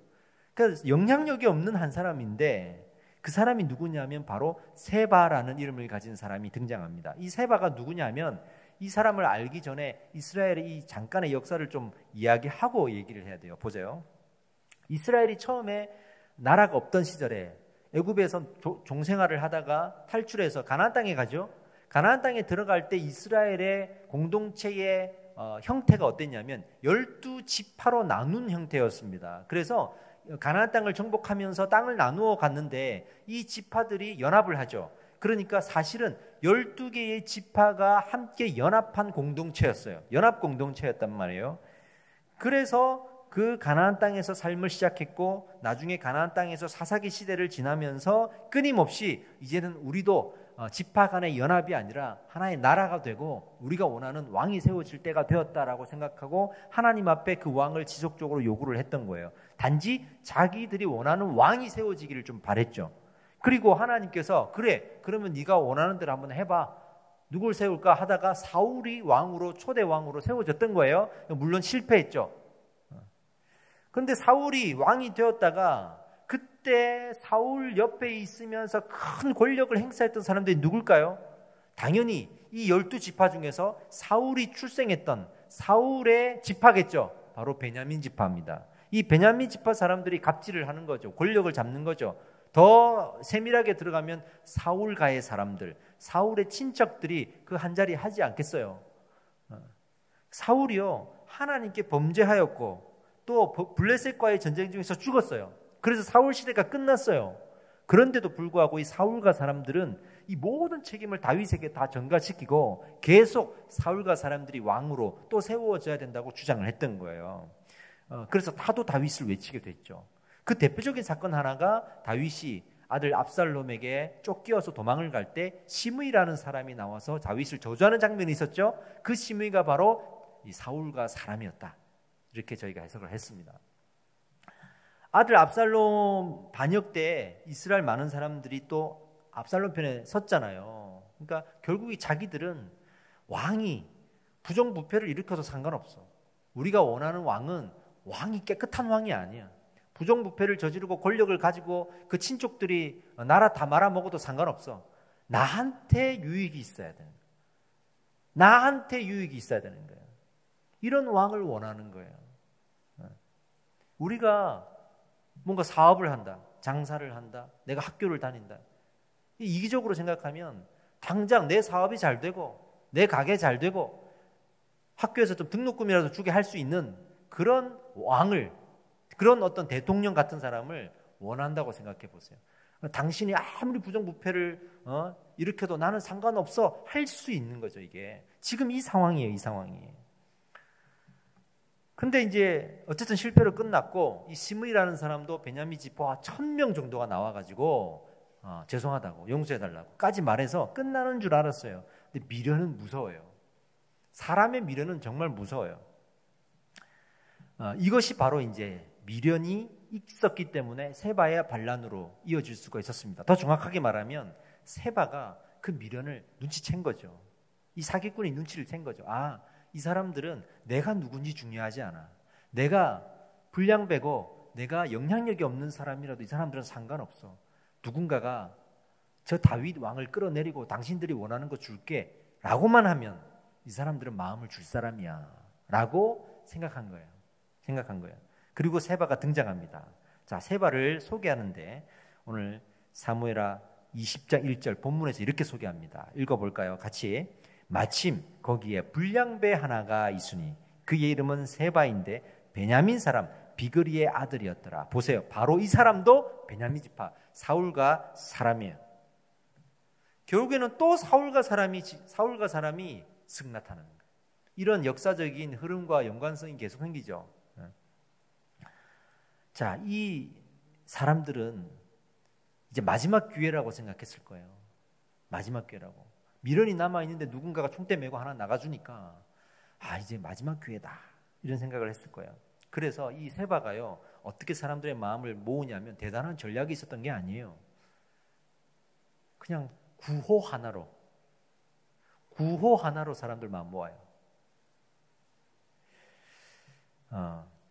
그러니까 영향력이 없는 한 사람인데 그 사람이 누구냐면 바로 세바라는 이름을 가진 사람이 등장합니다. 이 세바가 누구냐면 이 사람을 알기 전에 이스라엘의 이 잠깐의 역사를 좀 이야기하고 얘기를 해야 돼요. 보세요. 이스라엘이 처음에 나라가 없던 시절에 애굽에서 종생활을 하다가 탈출해서 가나안 땅에 가죠. 가나안 땅에 들어갈 때 이스라엘의 공동체의 형태가 어땠냐면 12지파로 나눈 형태였습니다. 그래서 가나안 땅을 정복하면서 땅을 나누어 갔는데 이 지파들이 연합을 하죠. 그러니까 사실은 12개의 지파가 함께 연합한 공동체였어요. 연합 공동체였단 말이에요. 그래서 그 가나안 땅에서 삶을 시작했고 나중에 가나안 땅에서 사사기 시대를 지나면서 끊임없이 이제는 우리도 지파 간의 연합이 아니라 하나의 나라가 되고 우리가 원하는 왕이 세워질 때가 되었다라고 생각하고 하나님 앞에 그 왕을 지속적으로 요구를 했던 거예요. 단지 자기들이 원하는 왕이 세워지기를 좀 바랬죠. 그리고 하나님께서 그래, 그러면 네가 원하는 대로 한번 해봐. 누굴 세울까 하다가 사울이 왕으로, 초대 왕으로 세워졌던 거예요. 물론 실패했죠. 그런데 사울이 왕이 되었다가 그때 사울 옆에 있으면서 큰 권력을 행사했던 사람들이 누굴까요? 당연히 이 12지파 중에서 사울이 출생했던 사울의 지파겠죠. 바로 베냐민 지파입니다. 이 베냐민 지파 사람들이 갑질을 하는 거죠. 권력을 잡는 거죠. 더 세밀하게 들어가면 사울가의 사람들, 사울의 친척들이 그 한자리 하지 않겠어요. 사울이요, 하나님께 범죄하였고 또 블레셋과의 전쟁 중에서 죽었어요. 그래서 사울 시대가 끝났어요. 그런데도 불구하고 이 사울가 사람들은 이 모든 책임을 다윗에게 다 전가시키고 계속 사울가 사람들이 왕으로 또 세워져야 된다고 주장을 했던 거예요. 그래서 다도 다윗을 외치게 됐죠. 그 대표적인 사건 하나가 다윗이 아들 압살롬에게 쫓겨서 도망을 갈 때 시므이라는 사람이 나와서 다윗을 저주하는 장면이 있었죠. 그 시므이가 바로 이 사울가 사람이었다. 이렇게 저희가 해석을 했습니다. 아들 압살롬 반역 때 이스라엘 많은 사람들이 또 압살롬 편에 섰잖아요. 그러니까 결국 이 자기들은 왕이 부정부패를 일으켜도 상관없어. 우리가 원하는 왕은 왕이 깨끗한 왕이 아니야. 부정부패를 저지르고 권력을 가지고 그 친족들이 나라 다 말아먹어도 상관없어. 나한테 유익이 있어야 되는 거야. 나한테 유익이 있어야 되는 거예요. 이런 왕을 원하는 거예요. 우리가 뭔가 사업을 한다, 장사를 한다, 내가 학교를 다닌다. 이기적으로 생각하면 당장 내 사업이 잘 되고 내 가게 잘 되고 학교에서 좀 등록금이라도 주게 할 수 있는 그런 왕을, 그런 어떤 대통령 같은 사람을 원한다고 생각해 보세요. 당신이 아무리 부정부패를 일으켜도 나는 상관없어 할 수 있는 거죠. 이게 지금 이 상황이에요. 이 상황이. 근데 이제 어쨌든 실패로 끝났고 이 시므이라는 사람도 베냐민 지파와 1000명 정도가 나와가지고 죄송하다고 용서해달라고까지 말해서 끝나는 줄 알았어요. 근데 미련은 무서워요. 사람의 미련은 정말 무서워요. 이것이 바로 이제 미련이 있었기 때문에 세바의 반란으로 이어질 수가 있었습니다. 더 정확하게 말하면 세바가 그 미련을 눈치챈 거죠. 이 사기꾼이 눈치를 챈 거죠. 이 사람들은 내가 누군지 중요하지 않아. 내가 불량배고 내가 영향력이 없는 사람이라도 이 사람들은 상관없어. 누군가가 저 다윗 왕을 끌어내리고 당신들이 원하는 거 줄게 라고만 하면 이 사람들은 마음을 줄 사람이야 라고 생각한 거예요. 그리고 세바가 등장합니다. 자, 세바를 소개하는데 오늘 사무엘하 20장 1절 본문에서 이렇게 소개합니다. 읽어볼까요? 같이. 마침 거기에 불량배 하나가 있으니 그의 이름은 세바인데 베냐민 사람 비그리의 아들이었더라. 보세요. 바로 이 사람도 베냐민 지파 사울가 사람이에요. 결국에는 또 사울가 사람이 쓱 나타나는 거예요. 이런 역사적인 흐름과 연관성이 계속 생기죠. 자, 이 사람들은 이제 마지막 기회라고 생각했을 거예요. 마지막 기회라고. 미련이 남아있는데 누군가가 총대 메고 하나 나가주니까 이제 마지막 기회다 이런 생각을 했을 거예요. 그래서 이 세바가요 어떻게 사람들의 마음을 모으냐면 대단한 전략이 있었던 게 아니에요. 그냥 구호 하나로 사람들 마음 모아요.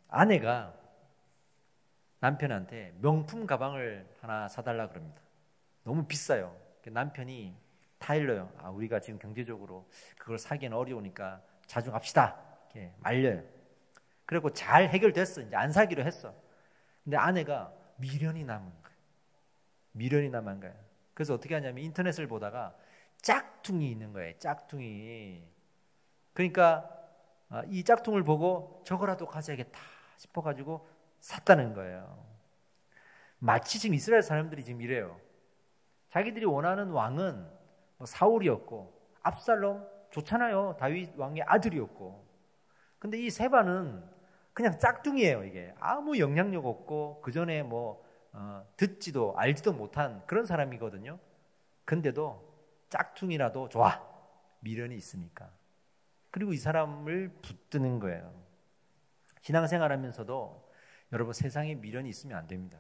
아내가 남편한테 명품 가방을 하나 사달라 그럽니다. 너무 비싸요. 남편이 타일러요. 우리가 지금 경제적으로 그걸 사기는 어려우니까 자중합시다. 이렇게 말려요. 그리고 잘 해결됐어. 이제 안 사기로 했어. 근데 아내가 미련이 남은 거예요. 그래서 어떻게 하냐면 인터넷을 보다가 짝퉁이 있는 거예요. 짝퉁이. 그러니까 이 짝퉁을 보고 저거라도 가져야겠다 싶어가지고 샀다는 거예요. 마치 지금 이스라엘 사람들이 지금 이래요. 자기들이 원하는 왕은 사울이었고 압살롬 좋잖아요. 다윗 왕의 아들이었고. 근데 이 세바는 그냥 짝퉁이에요. 이게 아무 영향력 없고 그 전에 듣지도 알지도 못한 그런 사람이거든요. 근데도 짝퉁이라도 좋아. 미련이 있으니까. 그리고 이 사람을 붙드는 거예요. 신앙생활하면서도 여러분 세상에 미련이 있으면 안 됩니다.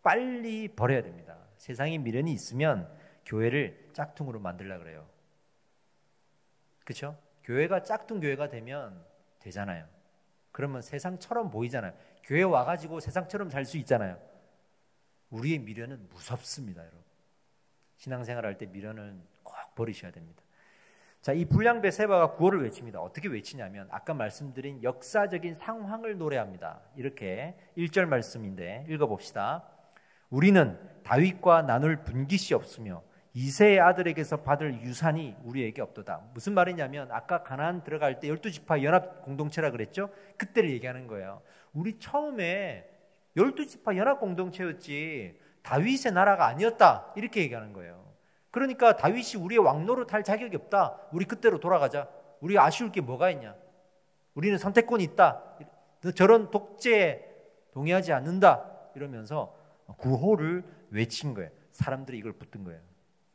빨리 버려야 됩니다. 세상에 미련이 있으면 교회를 짝퉁으로 만들려고 그래요. 그렇죠? 교회가 짝퉁 교회가 되면 되잖아요. 그러면 세상처럼 보이잖아요. 교회 와가지고 세상처럼 살 수 있잖아요. 우리의 미련은 무섭습니다, 여러분. 신앙생활 할 때 미련을 꼭 버리셔야 됩니다. 자, 이 불량배 세바가 구호를 외칩니다. 어떻게 외치냐면 아까 말씀드린 역사적인 상황을 노래합니다. 이렇게 1절 말씀인데 읽어봅시다. 우리는 다윗과 나눌 분깃이 없으며 이새의 아들에게서 받을 유산이 우리에게 없도다. 무슨 말이냐면 아까 가나안 들어갈 때 12지파 연합 공동체라 그랬죠? 그때를 얘기하는 거예요. 우리 처음에 12지파 연합 공동체였지 다윗의 나라가 아니었다. 이렇게 얘기하는 거예요. 그러니까 다윗이 우리의 왕노릇 할 자격이 없다. 우리 그때로 돌아가자. 우리가 아쉬울 게 뭐가 있냐. 우리는 선택권이 있다. 저런 독재에 동의하지 않는다. 이러면서 구호를 외친 거예요. 사람들이 이걸 붙든 거예요.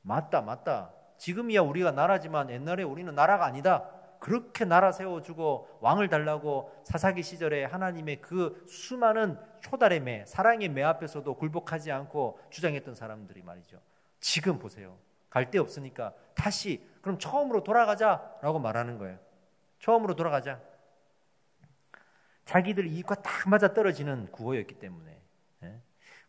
맞다. 지금이야 우리가 나라지만 옛날에 우리는 나라가 아니다. 그렇게 나라 세워주고 왕을 달라고 사사기 시절에 하나님의 그 수많은 초달의 매, 사랑의 매 앞에서도 굴복하지 않고 주장했던 사람들이 말이죠. 지금 보세요. 갈 데 없으니까 다시 그럼 처음으로 돌아가자라고 말하는 거예요. 처음으로 돌아가자. 자기들 이익과 딱 맞아 떨어지는 구호였기 때문에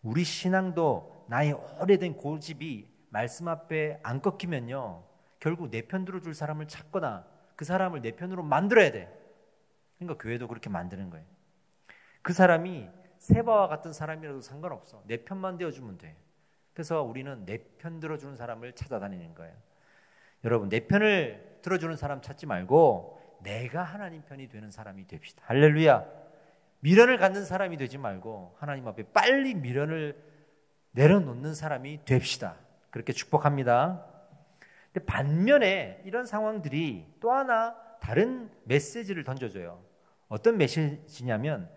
우리 신앙도 나의 오래된 고집이 말씀 앞에 안 꺾이면요 결국 내 편 들어줄 사람을 찾거나 그 사람을 내 편으로 만들어야 돼. 그러니까 교회도 그렇게 만드는 거예요. 그 사람이 세바와 같은 사람이라도 상관없어. 내 편만 되어주면 돼. 그래서 우리는 내 편 들어주는 사람을 찾아다니는 거예요. 여러분 내 편을 들어주는 사람 찾지 말고 내가 하나님 편이 되는 사람이 됩시다. 할렐루야. 미련을 갖는 사람이 되지 말고 하나님 앞에 빨리 미련을 내려놓는 사람이 됩시다. 그렇게 축복합니다. 근데 반면에 이런 상황들이 또 하나 다른 메시지를 던져줘요. 어떤 메시지냐면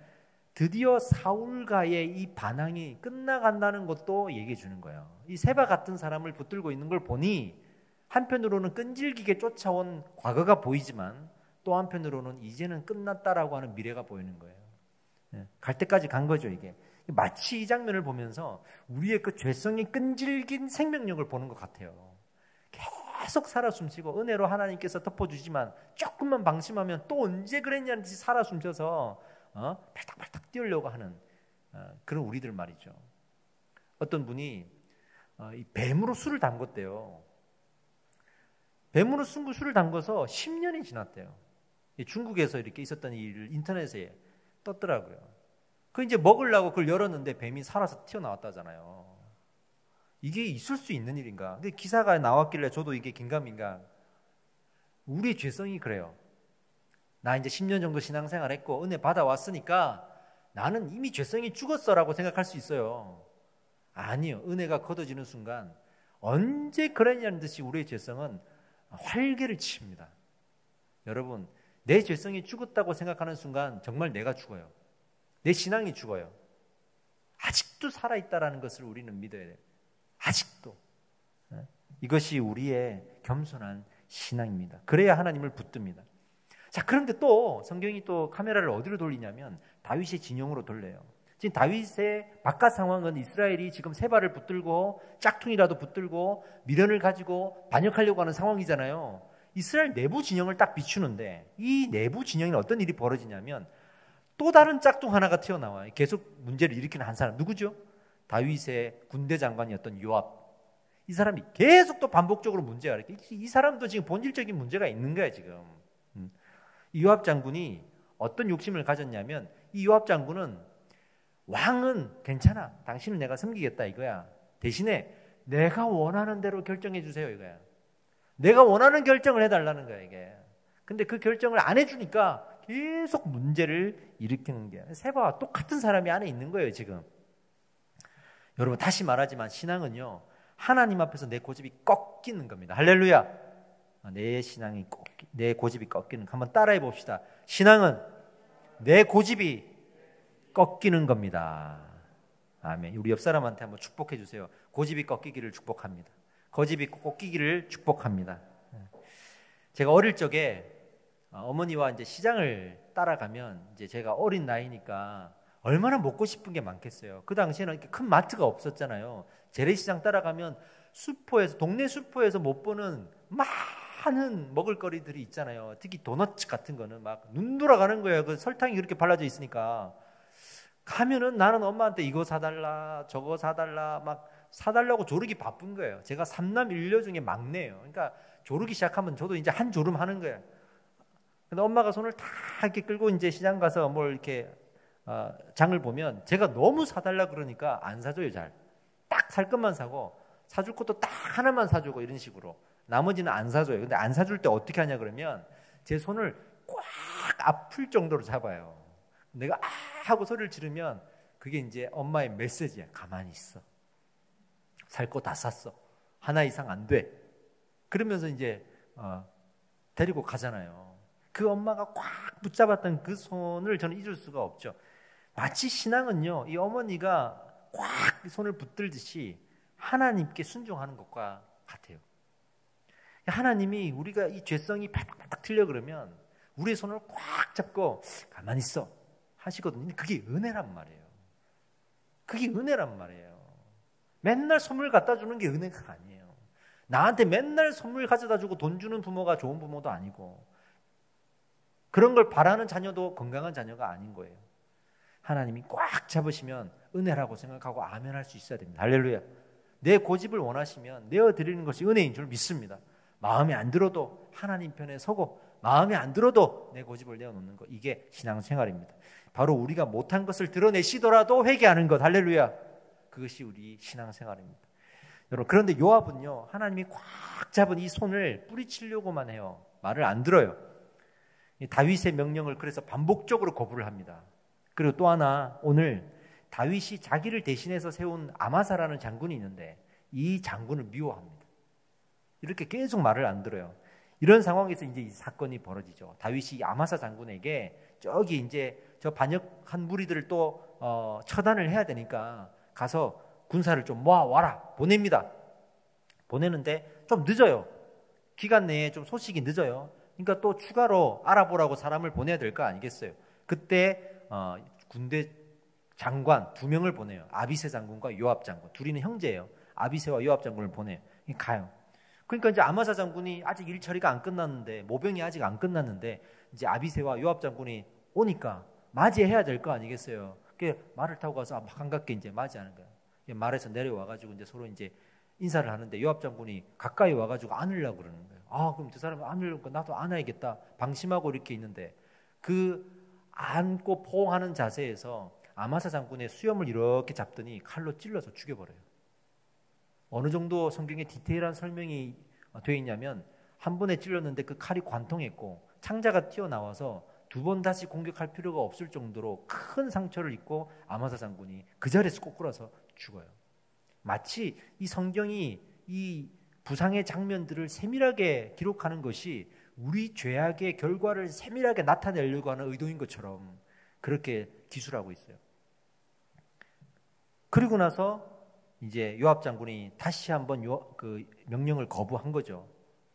드디어 사울과의 이 반항이 끝나간다는 것도 얘기해 주는 거예요. 이 세바 같은 사람을 붙들고 있는 걸 보니 한편으로는 끈질기게 쫓아온 과거가 보이지만 또 한편으로는 이제는 끝났다라고 하는 미래가 보이는 거예요. 갈 때까지 간 거죠 이게. 마치 이 장면을 보면서 우리의 그 죄성이 끈질긴 생명력을 보는 것 같아요. 계속 살아 숨쉬고 은혜로 하나님께서 덮어주지만 조금만 방심하면 또 언제 그랬냐는 듯이 살아 숨쉬어서 팔딱팔딱 뛰으려고 하는 그런 우리들 말이죠. 어떤 분이 이 뱀으로 술을 담궜대요. 뱀으로 술을 담궈서 10년이 지났대요. 중국에서 이렇게 있었던 일을 인터넷에 떴더라고요. 그 이제 먹으려고 그걸 열었는데 뱀이 살아서 튀어나왔다잖아요. 이게 있을 수 있는 일인가? 근데 기사가 나왔길래 저도 이게 긴가민가. 우리의 죄성이 그래요. 나 이제 10년 정도 신앙생활 했고 은혜 받아왔으니까 나는 이미 죄성이 죽었어라고 생각할 수 있어요. 아니요. 은혜가 걷어지는 순간 언제 그랬냐는 듯이 우리의 죄성은 활개를 칩니다. 여러분 내 죄성이 죽었다고 생각하는 순간 정말 내가 죽어요. 내 신앙이 죽어요. 아직도 살아있다라는 것을 우리는 믿어야 돼요. 아직도. 이것이 우리의 겸손한 신앙입니다. 그래야 하나님을 붙듭니다. 자, 그런데 또 성경이 또 카메라를 어디로 돌리냐면 다윗의 진영으로 돌려요. 지금 다윗의 바깥 상황은 이스라엘이 지금 세바를 붙들고 짝퉁이라도 붙들고 미련을 가지고 반역하려고 하는 상황이잖아요. 이스라엘 내부 진영을 딱 비추는데 이 내부 진영에 어떤 일이 벌어지냐면 또 다른 짝퉁 하나가 튀어나와요. 계속 문제를 일으키는 한 사람. 누구죠? 다윗의 군대 장관이었던 요압. 이 사람이 계속 또 반복적으로 문제가 이렇게. 이 사람도 지금 본질적인 문제가 있는 거야 지금. 이 요압 장군이 어떤 욕심을 가졌냐면 이 요압 장군은 왕은 괜찮아. 당신은 내가 섬기겠다 이거야. 대신에 내가 원하는 대로 결정해 주세요 이거야. 내가 원하는 결정을 해달라는 거야 이게. 근데 그 결정을 안 해주니까 계속 문제를 일으키는 게 세바와 똑같은 사람이 안에 있는 거예요 지금. 여러분 다시 말하지만 신앙은요 하나님 앞에서 내 고집이 꺾이는 겁니다. 할렐루야. 내 신앙이 내 고집이 꺾이는 거 한번 따라해 봅시다. 신앙은 내 고집이 꺾이는 겁니다. 아멘. 우리 옆 사람한테 한번 축복해 주세요. 고집이 꺾이기를 축복합니다. 고집이 꺾이기를 축복합니다. 제가 어릴 적에 어머니와 이제 시장을 따라가면 이제 제가 어린 나이니까 얼마나 먹고 싶은 게 많겠어요. 그 당시에는 이렇게 큰 마트가 없었잖아요. 재래시장 따라가면 슈퍼에서 동네 슈퍼에서 못 보는 많은 먹을거리들이 있잖아요. 특히 도넛 같은 거는 막 눈 돌아가는 거예요. 그 설탕이 그렇게 발라져 있으니까 가면은 나는 엄마한테 이거 사달라 저거 사달라 막 사달라고 조르기 바쁜 거예요. 제가 3남 1녀 중에 막내예요. 그러니까 조르기 시작하면 저도 이제 한 조름 하는 거예요. 근데 엄마가 손을 다 이렇게 끌고 이제 시장 가서 뭘 이렇게 장을 보면 제가 너무 사달라 그러니까 안 사줘요. 잘 딱 살 것만 사고 사줄 것도 딱 하나만 사주고 이런 식으로 나머지는 안 사줘요. 근데 안 사줄 때 어떻게 하냐 그러면 제 손을 꽉 아플 정도로 잡아요. 내가 아 하고 소리를 지르면 그게 이제 엄마의 메시지야. 가만히 있어. 살 거 다 샀어. 하나 이상 안 돼. 그러면서 이제 데리고 가잖아요. 그 엄마가 꽉 붙잡았던 그 손을 저는 잊을 수가 없죠. 마치 신앙은요, 이 어머니가 꽉 손을 붙들듯이 하나님께 순종하는 것과 같아요. 하나님이 우리가 이 죄성이 바닥바닥 틀려 그러면 우리의 손을 꽉 잡고 가만히 있어 하시거든요. 그게 은혜란 말이에요. 그게 은혜란 말이에요. 맨날 선물 갖다 주는 게 은혜가 아니에요. 나한테 맨날 선물 가져다 주고 돈 주는 부모가 좋은 부모도 아니고 그런 걸 바라는 자녀도 건강한 자녀가 아닌 거예요. 하나님이 꽉 잡으시면 은혜라고 생각하고 아멘 할 수 있어야 됩니다. 할렐루야. 내 고집을 원하시면 내어드리는 것이 은혜인 줄 믿습니다. 마음에 안 들어도 하나님 편에 서고 마음에 안 들어도 내 고집을 내어놓는 것, 이게 신앙생활입니다. 바로 우리가 못한 것을 드러내시더라도 회개하는 것, 할렐루야. 그것이 우리 신앙생활입니다. 여러분, 그런데 요압은요, 하나님이 꽉 잡은 이 손을 뿌리치려고만 해요. 말을 안 들어요. 다윗의 명령을 그래서 반복적으로 거부를 합니다. 그리고 또 하나, 오늘 다윗이 자기를 대신해서 세운 아마사라는 장군이 있는데 이 장군을 미워합니다. 이렇게 계속 말을 안 들어요. 이런 상황에서 이제 이 사건이 벌어지죠. 다윗이 아마사 장군에게 저기 이제 저 반역한 무리들을 또 처단을 해야 되니까 가서 군사를 좀 모아와라 보냅니다. 보내는데 좀 늦어요. 기간 내에 좀 소식이 늦어요. 그러니까 또 추가로 알아보라고 사람을 보내야 될 거 아니겠어요. 그때 군대 장관 2명을 보내요. 아비새 장군과 요압 장군. 둘이는 형제예요. 아비새와 요압 장군을 보내요. 가요. 그러니까 이제 아마사 장군이 아직 일 처리가 안 끝났는데, 모병이 아직 안 끝났는데 이제 아비새와 요압 장군이 오니까 맞이해야 될 거 아니겠어요. 그 말을 타고 가서 막 반갑게 이제 맞이하는 거예요. 말에서 내려와가지고 이제 서로 이제 인사를 하는데 요압 장군이 가까이 와가지고 안으려고 그러는 거예요. 아, 그럼 저 사람이 안으려고 나도 안아야겠다. 방심하고 이렇게 있는데 그 안고 포옹하는 자세에서 아마사 장군의 수염을 이렇게 잡더니 칼로 찔러서 죽여버려요. 어느 정도 성경에 디테일한 설명이 되어 있냐면 한 번에 찔렀는데 그 칼이 관통했고 창자가 튀어나와서 2번 다시 공격할 필요가 없을 정도로 큰 상처를 입고 아마사 장군이 그 자리에서 꼬꾸라서 죽어요. 마치 이 성경이 이 부상의 장면들을 세밀하게 기록하는 것이 우리 죄악의 결과를 세밀하게 나타내려고 하는 의도인 것처럼 그렇게 기술하고 있어요. 그리고 나서 이제 요압 장군이 다시 한번 그 명령을 거부한 거죠.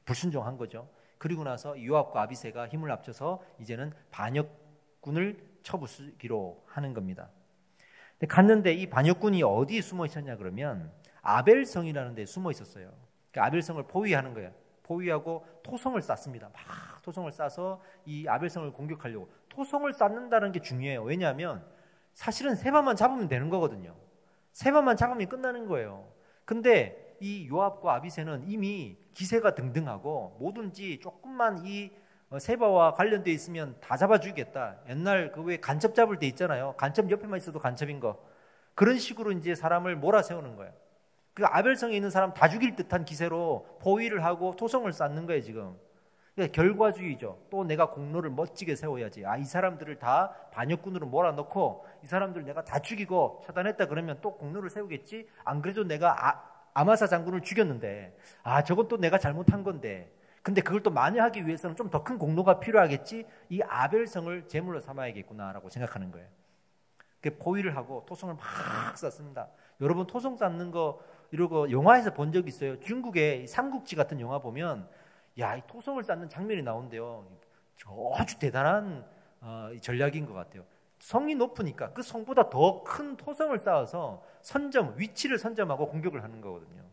불순종한 거죠. 그리고 나서 요압과 아비새가 힘을 합쳐서 이제는 반역군을 쳐부수기로 하는 겁니다. 근데 갔는데 이 반역군이 어디에 숨어 있었냐 그러면 아벨성이라는 데에 숨어 있었어요. 그러니까 아벨성을 포위하는 거예요. 포위하고 토성을 쌌습니다. 막 토성을 싸서 이 아벨성을 공격하려고. 토성을 쌓는다는 게 중요해요. 왜냐하면 사실은 세바만 잡으면 되는 거거든요. 세바만 잡으면 끝나는 거예요. 근데 이 요압과 아비새는 이미 기세가 등등하고 뭐든지 조금만 이 세바와 관련돼 있으면 다 잡아주겠다. 옛날 그 왜 간첩 잡을 때 있잖아요. 간첩 옆에만 있어도 간첩인 거. 그런 식으로 이제 사람을 몰아세우는 거예요. 그 아벨성에 있는 사람 다 죽일 듯한 기세로 포위를 하고 토성을 쌓는 거예요 지금. 그러니까 결과주의죠. 또 내가 공로를 멋지게 세워야지. 이 사람들을 다 반역군으로 몰아넣고 이 사람들 내가 다 죽이고 처단했다 그러면 또 공로를 세우겠지. 안 그래도 내가 아마사 장군을 죽였는데 저것도 내가 잘못한 건데 근데 그걸 또 만회하기 위해서는 좀 더 큰 공로가 필요하겠지. 이 아벨성을 제물로 삼아야겠구나라고 생각하는 거예요. 그 포위를 하고 토성을 막 쌓습니다. 여러분 토성 쌓는 거 이러고 영화에서 본 적 있어요. 중국의 삼국지 같은 영화 보면 이 토성을 쌓는 장면이 나온대요. 아주 대단한 전략인 것 같아요. 성이 높으니까 그 성보다 더 큰 토성을 쌓아서 위치를 선점하고 공격을 하는 거거든요.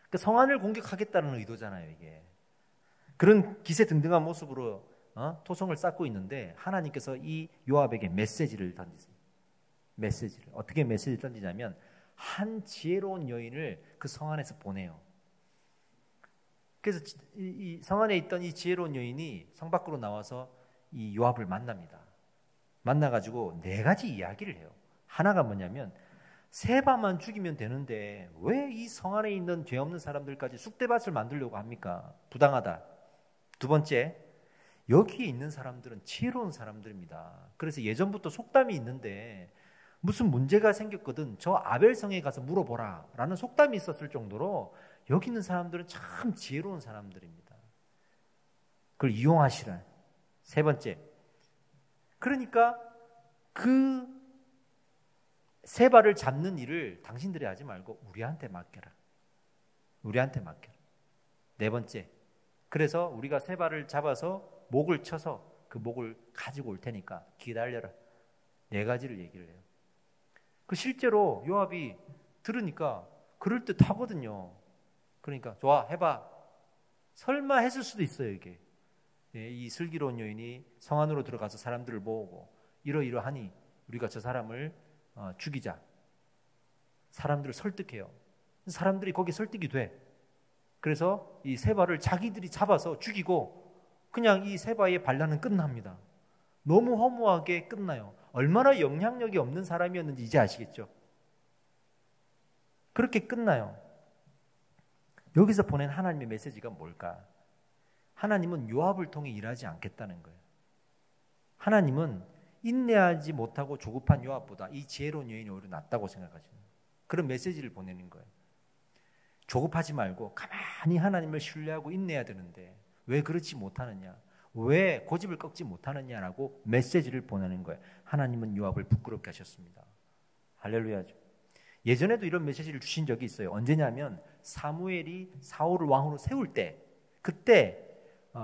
그 성안을 공격하겠다는 의도잖아요, 이게. 그런 기세등등한 모습으로 토성을 쌓고 있는데 하나님께서 이 요압에게 메시지를 던지세요. 메시지를. 어떻게 메시지를 던지냐면 한 지혜로운 여인을 그 성 안에서 보내요. 그래서 이 성 안에 있던 이 지혜로운 여인이 성 밖으로 나와서 이 요압을 만납니다. 만나가지고 네 가지 이야기를 해요. 하나가 뭐냐면 세바만 죽이면 되는데 왜 이 성 안에 있는 죄 없는 사람들까지 쑥대밭을 만들려고 합니까? 부당하다. 두 번째, 여기에 있는 사람들은 지혜로운 사람들입니다. 그래서 예전부터 속담이 있는데 무슨 문제가 생겼거든 저 아벨성에 가서 물어보라 라는 속담이 있었을 정도로 여기 있는 사람들은 참 지혜로운 사람들입니다. 그걸 이용하시라. 세 번째, 그러니까 그 세바를 잡는 일을 당신들이 하지 말고 우리한테 맡겨라. 우리한테 맡겨라. 네 번째, 그래서 우리가 세바를 잡아서 목을 쳐서 그 목을 가지고 올 테니까 기다려라. 네 가지를 얘기를 해요. 그 실제로 요압이 들으니까 그럴듯하거든요. 그러니까 좋아 해봐. 설마 했을 수도 있어요. 이게 이 슬기로운 여인이 성 안으로 들어가서 사람들을 모으고 이러이러하니 우리가 저 사람을 죽이자. 사람들을 설득해요. 사람들이 거기 설득이 돼. 그래서 이 세바를 자기들이 잡아서 죽이고 그냥 이 세바의 반란은 끝납니다. 너무 허무하게 끝나요. 얼마나 영향력이 없는 사람이었는지 이제 아시겠죠? 그렇게 끝나요. 여기서 보낸 하나님의 메시지가 뭘까? 하나님은 요압을 통해 일하지 않겠다는 거예요. 하나님은 인내하지 못하고 조급한 요압보다 이 지혜로운 여인이 오히려 낫다고 생각하시는 거예요. 그런 메시지를 보내는 거예요. 조급하지 말고 가만히 하나님을 신뢰하고 인내해야 되는데 왜 그렇지 못하느냐? 왜 고집을 꺾지 못하느냐라고 메시지를 보내는 거예요. 하나님은 요압을 부끄럽게 하셨습니다. 할렐루야죠. 예전에도 이런 메시지를 주신 적이 있어요. 언제냐면 사무엘이 사울을 왕으로 세울 때, 그때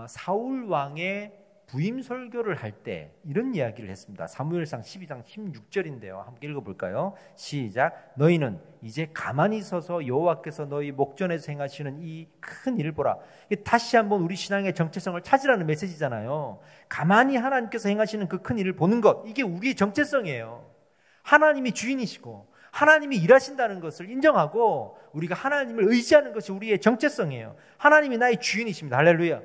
사울 왕의 부임 설교를 할 때 이런 이야기를 했습니다. 사무엘상 12장 16절인데요. 함께 읽어볼까요? 시작. 너희는 이제 가만히 서서 여호와께서 너희 목전에서 행하시는 이 큰 일을 보라. 다시 한번 우리 신앙의 정체성을 찾으라는 메시지잖아요. 가만히 하나님께서 행하시는 그 큰 일을 보는 것, 이게 우리의 정체성이에요. 하나님이 주인이시고 하나님이 일하신다는 것을 인정하고 우리가 하나님을 의지하는 것이 우리의 정체성이에요. 하나님이 나의 주인이십니다. 할렐루야.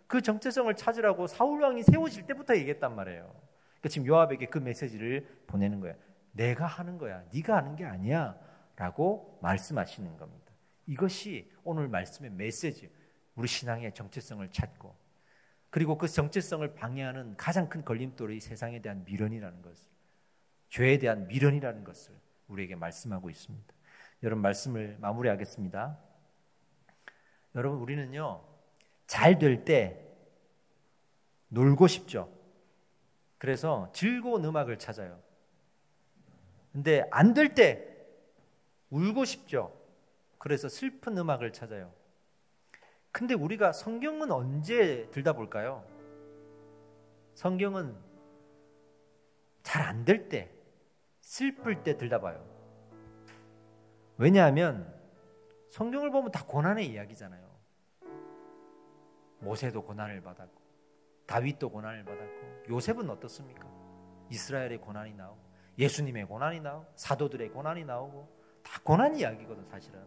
그 정체성을 찾으라고 사울왕이 세워질 때부터 얘기했단 말이에요. 그러니까 지금 요압에게 그 메시지를 보내는 거예요. 내가 하는 거야. 네가 하는 게 아니야 라고 말씀하시는 겁니다. 이것이 오늘 말씀의 메시지, 우리 신앙의 정체성을 찾고 그리고 그 정체성을 방해하는 가장 큰 걸림돌이 세상에 대한 미련이라는 것을, 죄에 대한 미련이라는 것을 우리에게 말씀하고 있습니다. 여러분, 말씀을 마무리하겠습니다. 여러분, 우리는요 잘 될 때 놀고 싶죠. 그래서 즐거운 음악을 찾아요. 근데 안 될 때 울고 싶죠. 그래서 슬픈 음악을 찾아요. 근데 우리가 성경은 언제 들다볼까요? 성경은 잘 안 될 때, 슬플 때 들다봐요. 왜냐하면 성경을 보면 다 고난의 이야기잖아요. 모세도 고난을 받았고 다윗도 고난을 받았고 요셉은 어떻습니까? 이스라엘의 고난이 나오고 예수님의 고난이 나오고 사도들의 고난이 나오고 다 고난 이야기거든 사실은.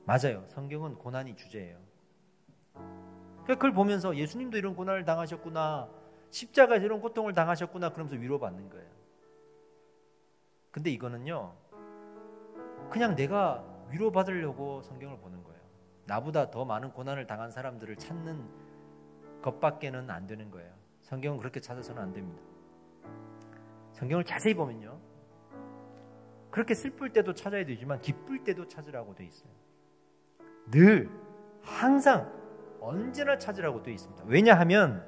맞아요. 성경은 고난이 주제예요. 그걸 보면서 예수님도 이런 고난을 당하셨구나, 십자가에서 이런 고통을 당하셨구나 그러면서 위로받는 거예요. 근데 이거는요 그냥 내가 위로받으려고 성경을 보는 거예요. 나보다 더 많은 고난을 당한 사람들을 찾는 것밖에는 안 되는 거예요. 성경은 그렇게 찾아서는 안 됩니다. 성경을 자세히 보면요 그렇게 슬플 때도 찾아야 되지만 기쁠 때도 찾으라고 돼 있어요. 늘, 항상, 언제나 찾으라고 돼 있습니다. 왜냐하면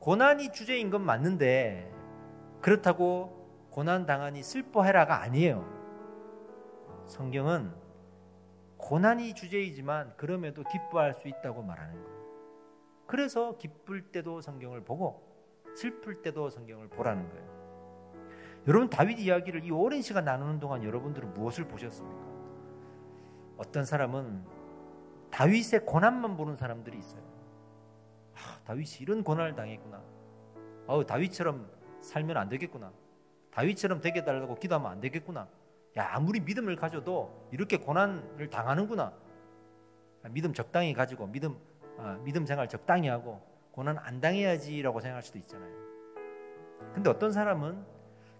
고난이 주제인 건 맞는데 그렇다고 고난 당하니 슬퍼해라가 아니에요. 성경은 고난이 주제이지만 그럼에도 기뻐할 수 있다고 말하는 거예요. 그래서 기쁠 때도 성경을 보고 슬플 때도 성경을 보라는 거예요. 여러분, 다윗 이야기를 이 오랜 시간 나누는 동안 여러분들은 무엇을 보셨습니까? 어떤 사람은 다윗의 고난만 보는 사람들이 있어요. 다윗이 이런 고난을 당했구나. 다윗처럼 살면 안 되겠구나. 다윗처럼 되게 해달라고 기도하면 안 되겠구나. 야, 아무리 믿음을 가져도 이렇게 고난을 당하는구나. 믿음 적당히 가지고 믿음 생활 적당히 하고 고난 안 당해야지라고 생각할 수도 있잖아요. 근데 어떤 사람은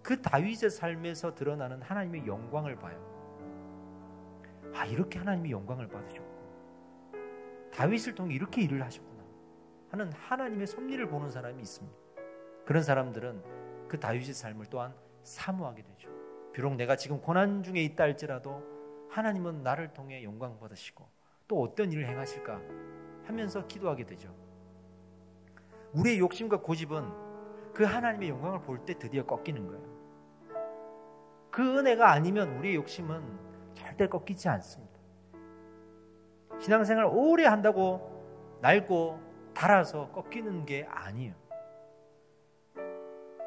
그 다윗의 삶에서 드러나는 하나님의 영광을 봐요. 아, 이렇게 하나님이 영광을 받으셨고 다윗을 통해 이렇게 일을 하셨구나 하는 하나님의 섭리를 보는 사람이 있습니다. 그런 사람들은 그 다윗의 삶을 또한 사모하게 되죠. 비록 내가 지금 고난 중에 있다 할지라도 하나님은 나를 통해 영광 받으시고 또 어떤 일을 행하실까 하면서 기도하게 되죠. 우리의 욕심과 고집은 그 하나님의 영광을 볼 때 드디어 꺾이는 거예요. 그 은혜가 아니면 우리의 욕심은 절대 꺾이지 않습니다. 신앙생활 오래 한다고 낡고 닳아서 꺾이는 게 아니에요.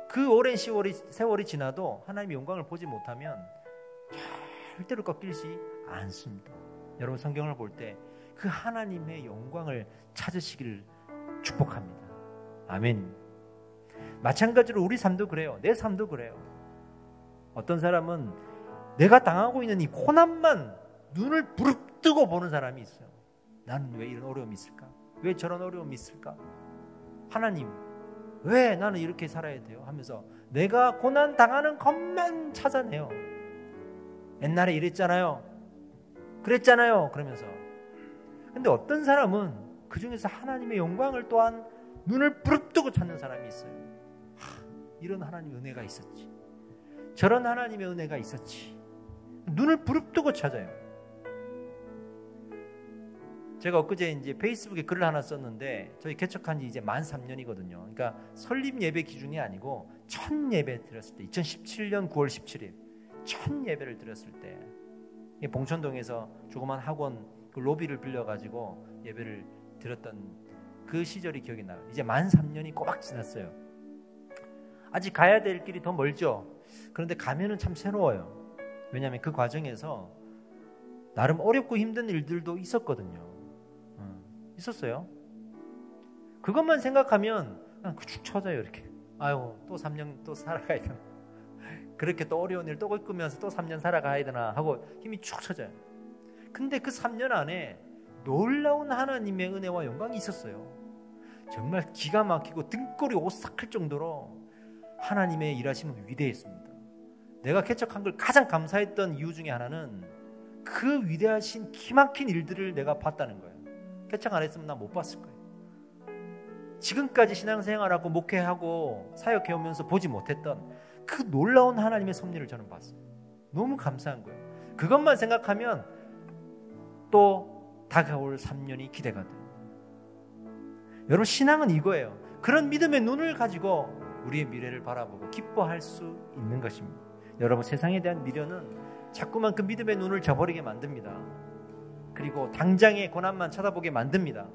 그 오랜 세월이 지나도 하나님의 영광을 보지 못하면 절대로 꺾이지 않습니다. 여러분 성경을 볼 때 그 하나님의 영광을 찾으시기를 축복합니다. 아멘. 마찬가지로 우리 삶도 그래요. 내 삶도 그래요. 어떤 사람은 내가 당하고 있는 이 고난만 눈을 부릅뜨고 보는 사람이 있어요. 나는 왜 이런 어려움이 있을까? 왜 저런 어려움이 있을까? 하나님, 왜 나는 이렇게 살아야 돼요? 하면서 내가 고난 당하는 것만 찾아내요. 옛날에 이랬잖아요. 그랬잖아요. 그러면서. 근데 어떤 사람은 그 중에서 하나님의 영광을 또한 눈을 부릅뜨고 찾는 사람이 있어요. 이런 하나님의 은혜가 있었지. 저런 하나님의 은혜가 있었지. 눈을 부릅뜨고 찾아요. 제가 엊그제 이제 페이스북에 글을 하나 썼는데 저희 개척한 지 이제 만 3년이거든요. 그러니까 설립 예배 기준이 아니고 첫 예배 드렸을 때 2017년 9월 17일 첫 예배를 드렸을 때 봉천동에서 조그만 학원 그 로비를 빌려가지고 예배를 드렸던 그 시절이 기억이 나요. 이제 만 3년이 꼬박 지났어요. 아직 가야 될 길이 더 멀죠. 그런데 가면은 참 새로워요. 왜냐하면 그 과정에서 나름 어렵고 힘든 일들도 있었거든요. 있었어요. 그것만 생각하면 그냥 축 처져요. 이렇게. 아유, 또 3년 또 살아가야 되나. 그렇게 또 어려운 일 또 겪으면서 또 3년 살아가야 되나 하고 힘이 축 처져요. 근데 그 3년 안에 놀라운 하나님의 은혜와 영광이 있었어요. 정말 기가 막히고 등골이 오싹할 정도로 하나님의 일하심은 위대했습니다. 내가 개척한 걸 가장 감사했던 이유 중에 하나는 그 위대하신 기막힌 일들을 내가 봤다는 거예요. 개척 안 했으면 나 못 봤을 거예요. 지금까지 신앙생활하고 목회하고 사역해오면서 보지 못했던 그 놀라운 하나님의 섭리를 저는 봤어요. 너무 감사한 거예요. 그것만 생각하면 또 다가올 3년이 기대가 돼요. 여러분 신앙은 이거예요. 그런 믿음의 눈을 가지고 우리의 미래를 바라보고 기뻐할 수 있는 것입니다. 여러분 세상에 대한 미련은 자꾸만 그 믿음의 눈을 저버리게 만듭니다. 그리고 당장의 고난만 쳐다보게 만듭니다.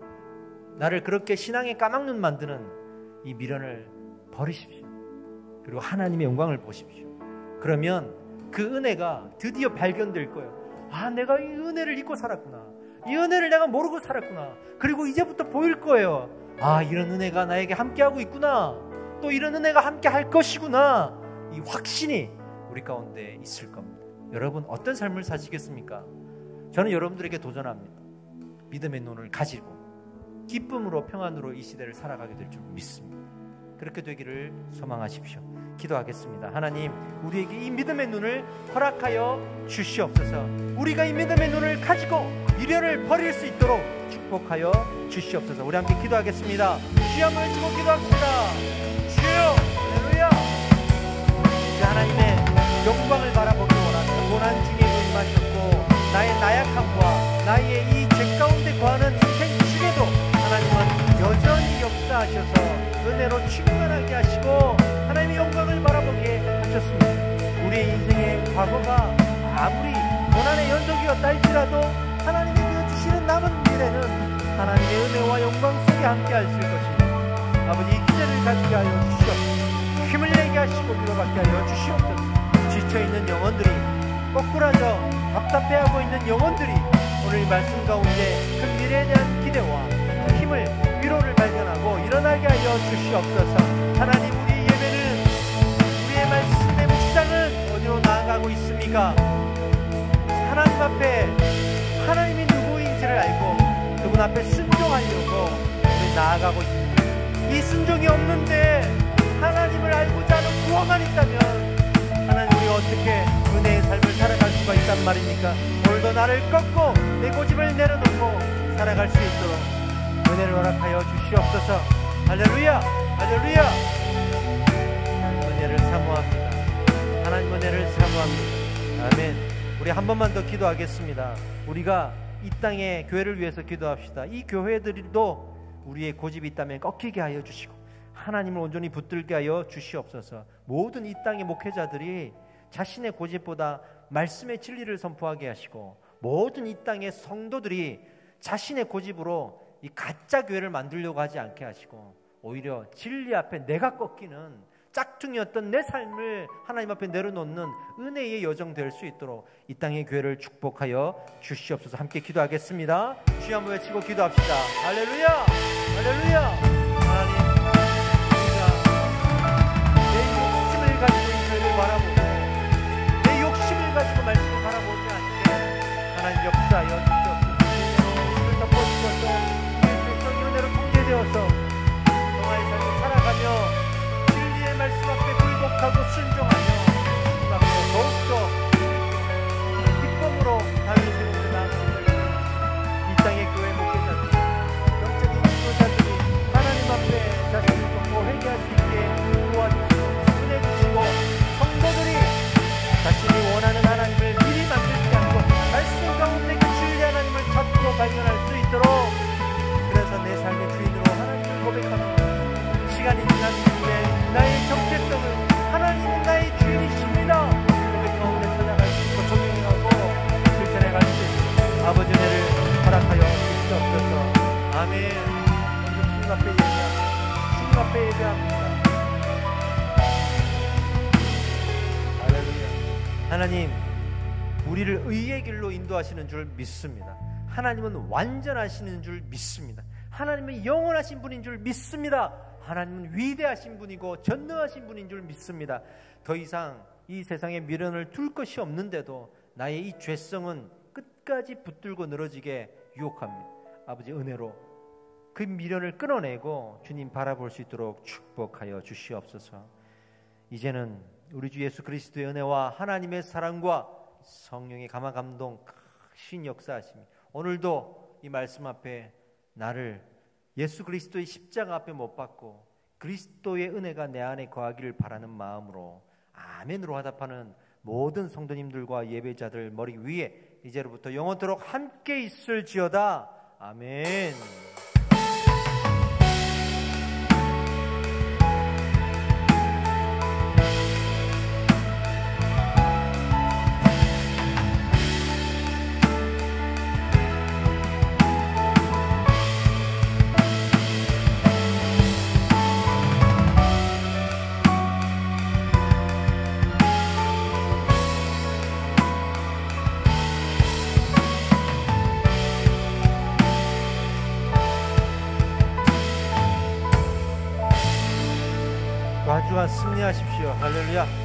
나를 그렇게 신앙의 까막눈 만드는 이 미련을 버리십시오. 그리고 하나님의 영광을 보십시오. 그러면 그 은혜가 드디어 발견될 거예요. 아, 내가 이 은혜를 잊고 살았구나. 이 은혜를 내가 모르고 살았구나. 그리고 이제부터 보일 거예요. 아, 이런 은혜가 나에게 함께하고 있구나. 또 이런 은혜가 함께 할 것이구나. 이 확신이 우리 가운데 있을 겁니다. 여러분 어떤 삶을 사시겠습니까? 저는 여러분들에게 도전합니다. 믿음의 눈을 가지고 기쁨으로 평안으로 이 시대를 살아가게 될 줄 믿습니다. 그렇게 되기를 소망하십시오. 기도하겠습니다. 하나님, 우리에게 이 믿음의 눈을 허락하여 주시옵소서. 우리가 이 믿음의 눈을 가지고 미련을 버릴 수 있도록 축복하여 주시옵소서. 우리 함께 기도하겠습니다. 주여 한번 외치고 기도합시다. 주여, 할렐루야. 하나님의 영광을 바라보기 원합니다. 고난 중에 임하셨고 나의 나약함과 나의 이 죄 가운데 거하는 인생 중에도 하나님은 여전히 역사하셔서 은혜로 충만하게 하시고 하나님의 영광을 바라보게 하셨습니다. 우리의 인생의 과거가 아무리 고난의 연속이었다 할지라도 하나님이 주시는 남은 미래는 하나님의 은혜와 영광 속에 함께 하실 것입니다. 아버지, 이 기대를 가지게 하여 주시옵소서. 힘을 내게 하시고 위로받게 하여 주시옵소서. 지쳐있는 영혼들이, 거꾸라져 답답해하고 있는 영혼들이 오늘 이 말씀 가운데 그 미래에 대한 기대와 그 힘을, 위로를 발견하고 일어나게 하여 주시옵소서. 하나님, 우리의 예배는, 우리의 말씀의 묵상은 어디로 나아가고 있습니까? 하나님 앞에 하나님이 누구인지를 알고 그분 앞에 순종하려고 우리 나아가고 있습니다. 이 순종이 없는데 하나님을 알고자 하는 구원만 있다면 하나님 우리 어떻게 은혜의 삶을 살아갈 수가 있단 말입니까? 오늘도 나를 꺾고 내 고집을 내려놓고 살아갈 수 있도록 은혜를 허락하여 주시옵소서. 할렐루야 할렐루야. 은혜를 사모합니다. 하나님 은혜를 사모합니다. 아멘. 우리 한 번만 더 기도하겠습니다. 우리가 이 땅의 교회를 위해서 기도합시다. 이 교회들도 우리의 고집이 있다면 꺾이게 하여 주시고 하나님을 온전히 붙들게 하여 주시옵소서. 모든 이 땅의 목회자들이 자신의 고집보다 말씀의 진리를 선포하게 하시고 모든 이 땅의 성도들이 자신의 고집으로 이 가짜 교회를 만들려고 하지 않게 하시고 오히려 진리 앞에 내가 꺾이는 짝퉁이었던 내 삶을 하나님 앞에 내려놓는 은혜의 여정 될 수 있도록 이 땅의 교회를 축복하여 주시옵소서. 함께 기도하겠습니다. 주여 한번 외치고 기도합시다. 할렐루야 할렐루야. 하나님 우리가 내 욕심을 가지고 이 교회를 바라보고 내 욕심을 가지고 말씀을 바라보지 않게 하나님 역사하여 주시옵소서. 우리를 덮어주셔서 우리의 죄성이 은혜로 통제되어서 정화의 삶을 살아가며 말씀 앞에 굴복하고 순종하며 주님 앞에 더욱더 기쁨으로 달리시는 나아가는 이 땅의 교회 목회자들 영적인 지도자들이 하나님 앞에 자신을 꺾고 회개할 수 있게 도와주시고 은혜 주시고 성도들이 자신이 원하는 하나님을 미리 만들지 않고 말씀 가운데 그 진리 하나님을 찾고 발견할 수 있도록 그래서 내 삶의 주인으로 하나님을 고백하며 시간이 지난 후에 나의 정체성을 하나님은 나의 주인이십니다 고백 가운데 찾아갈 수 있고 적용하고 실천해갈 수 있고 아버지 은혜를 허락하여 주시옵소서. 아멘. 주님 앞에 예배합니다. 주님 앞에 예배합니다. 할렐루야. 하나님 우리를 의의 길로 인도하시는 줄 믿습니다. 하나님은 완전하시는 줄 믿습니다. 하나님은 영원하신 분인 줄 믿습니다. 하나님은 위대하신 분이고 전능하신 분인 줄 믿습니다. 더 이상 이 세상에 미련을 둘 것이 없는데도 나의 이 죄성은 끝까지 붙들고 늘어지게 유혹합니다. 아버지 은혜로 그 미련을 끊어내고 주님 바라볼 수 있도록 축복하여 주시옵소서. 이제는 우리 주 예수 그리스도의 은혜와 하나님의 사랑과 성령의 감화 감동 크신 역사하심이 오늘도 이 말씀 앞에 나를 예수 그리스도의 십자가 앞에 못 박고 그리스도의 은혜가 내 안에 거하기를 바라는 마음으로 아멘으로 화답하는 모든 성도님들과 예배자들 머리 위에 이제로부터 영원토록 함께 있을지어다. 아멘. 또 한 주간 승리하십시오. 할렐루야.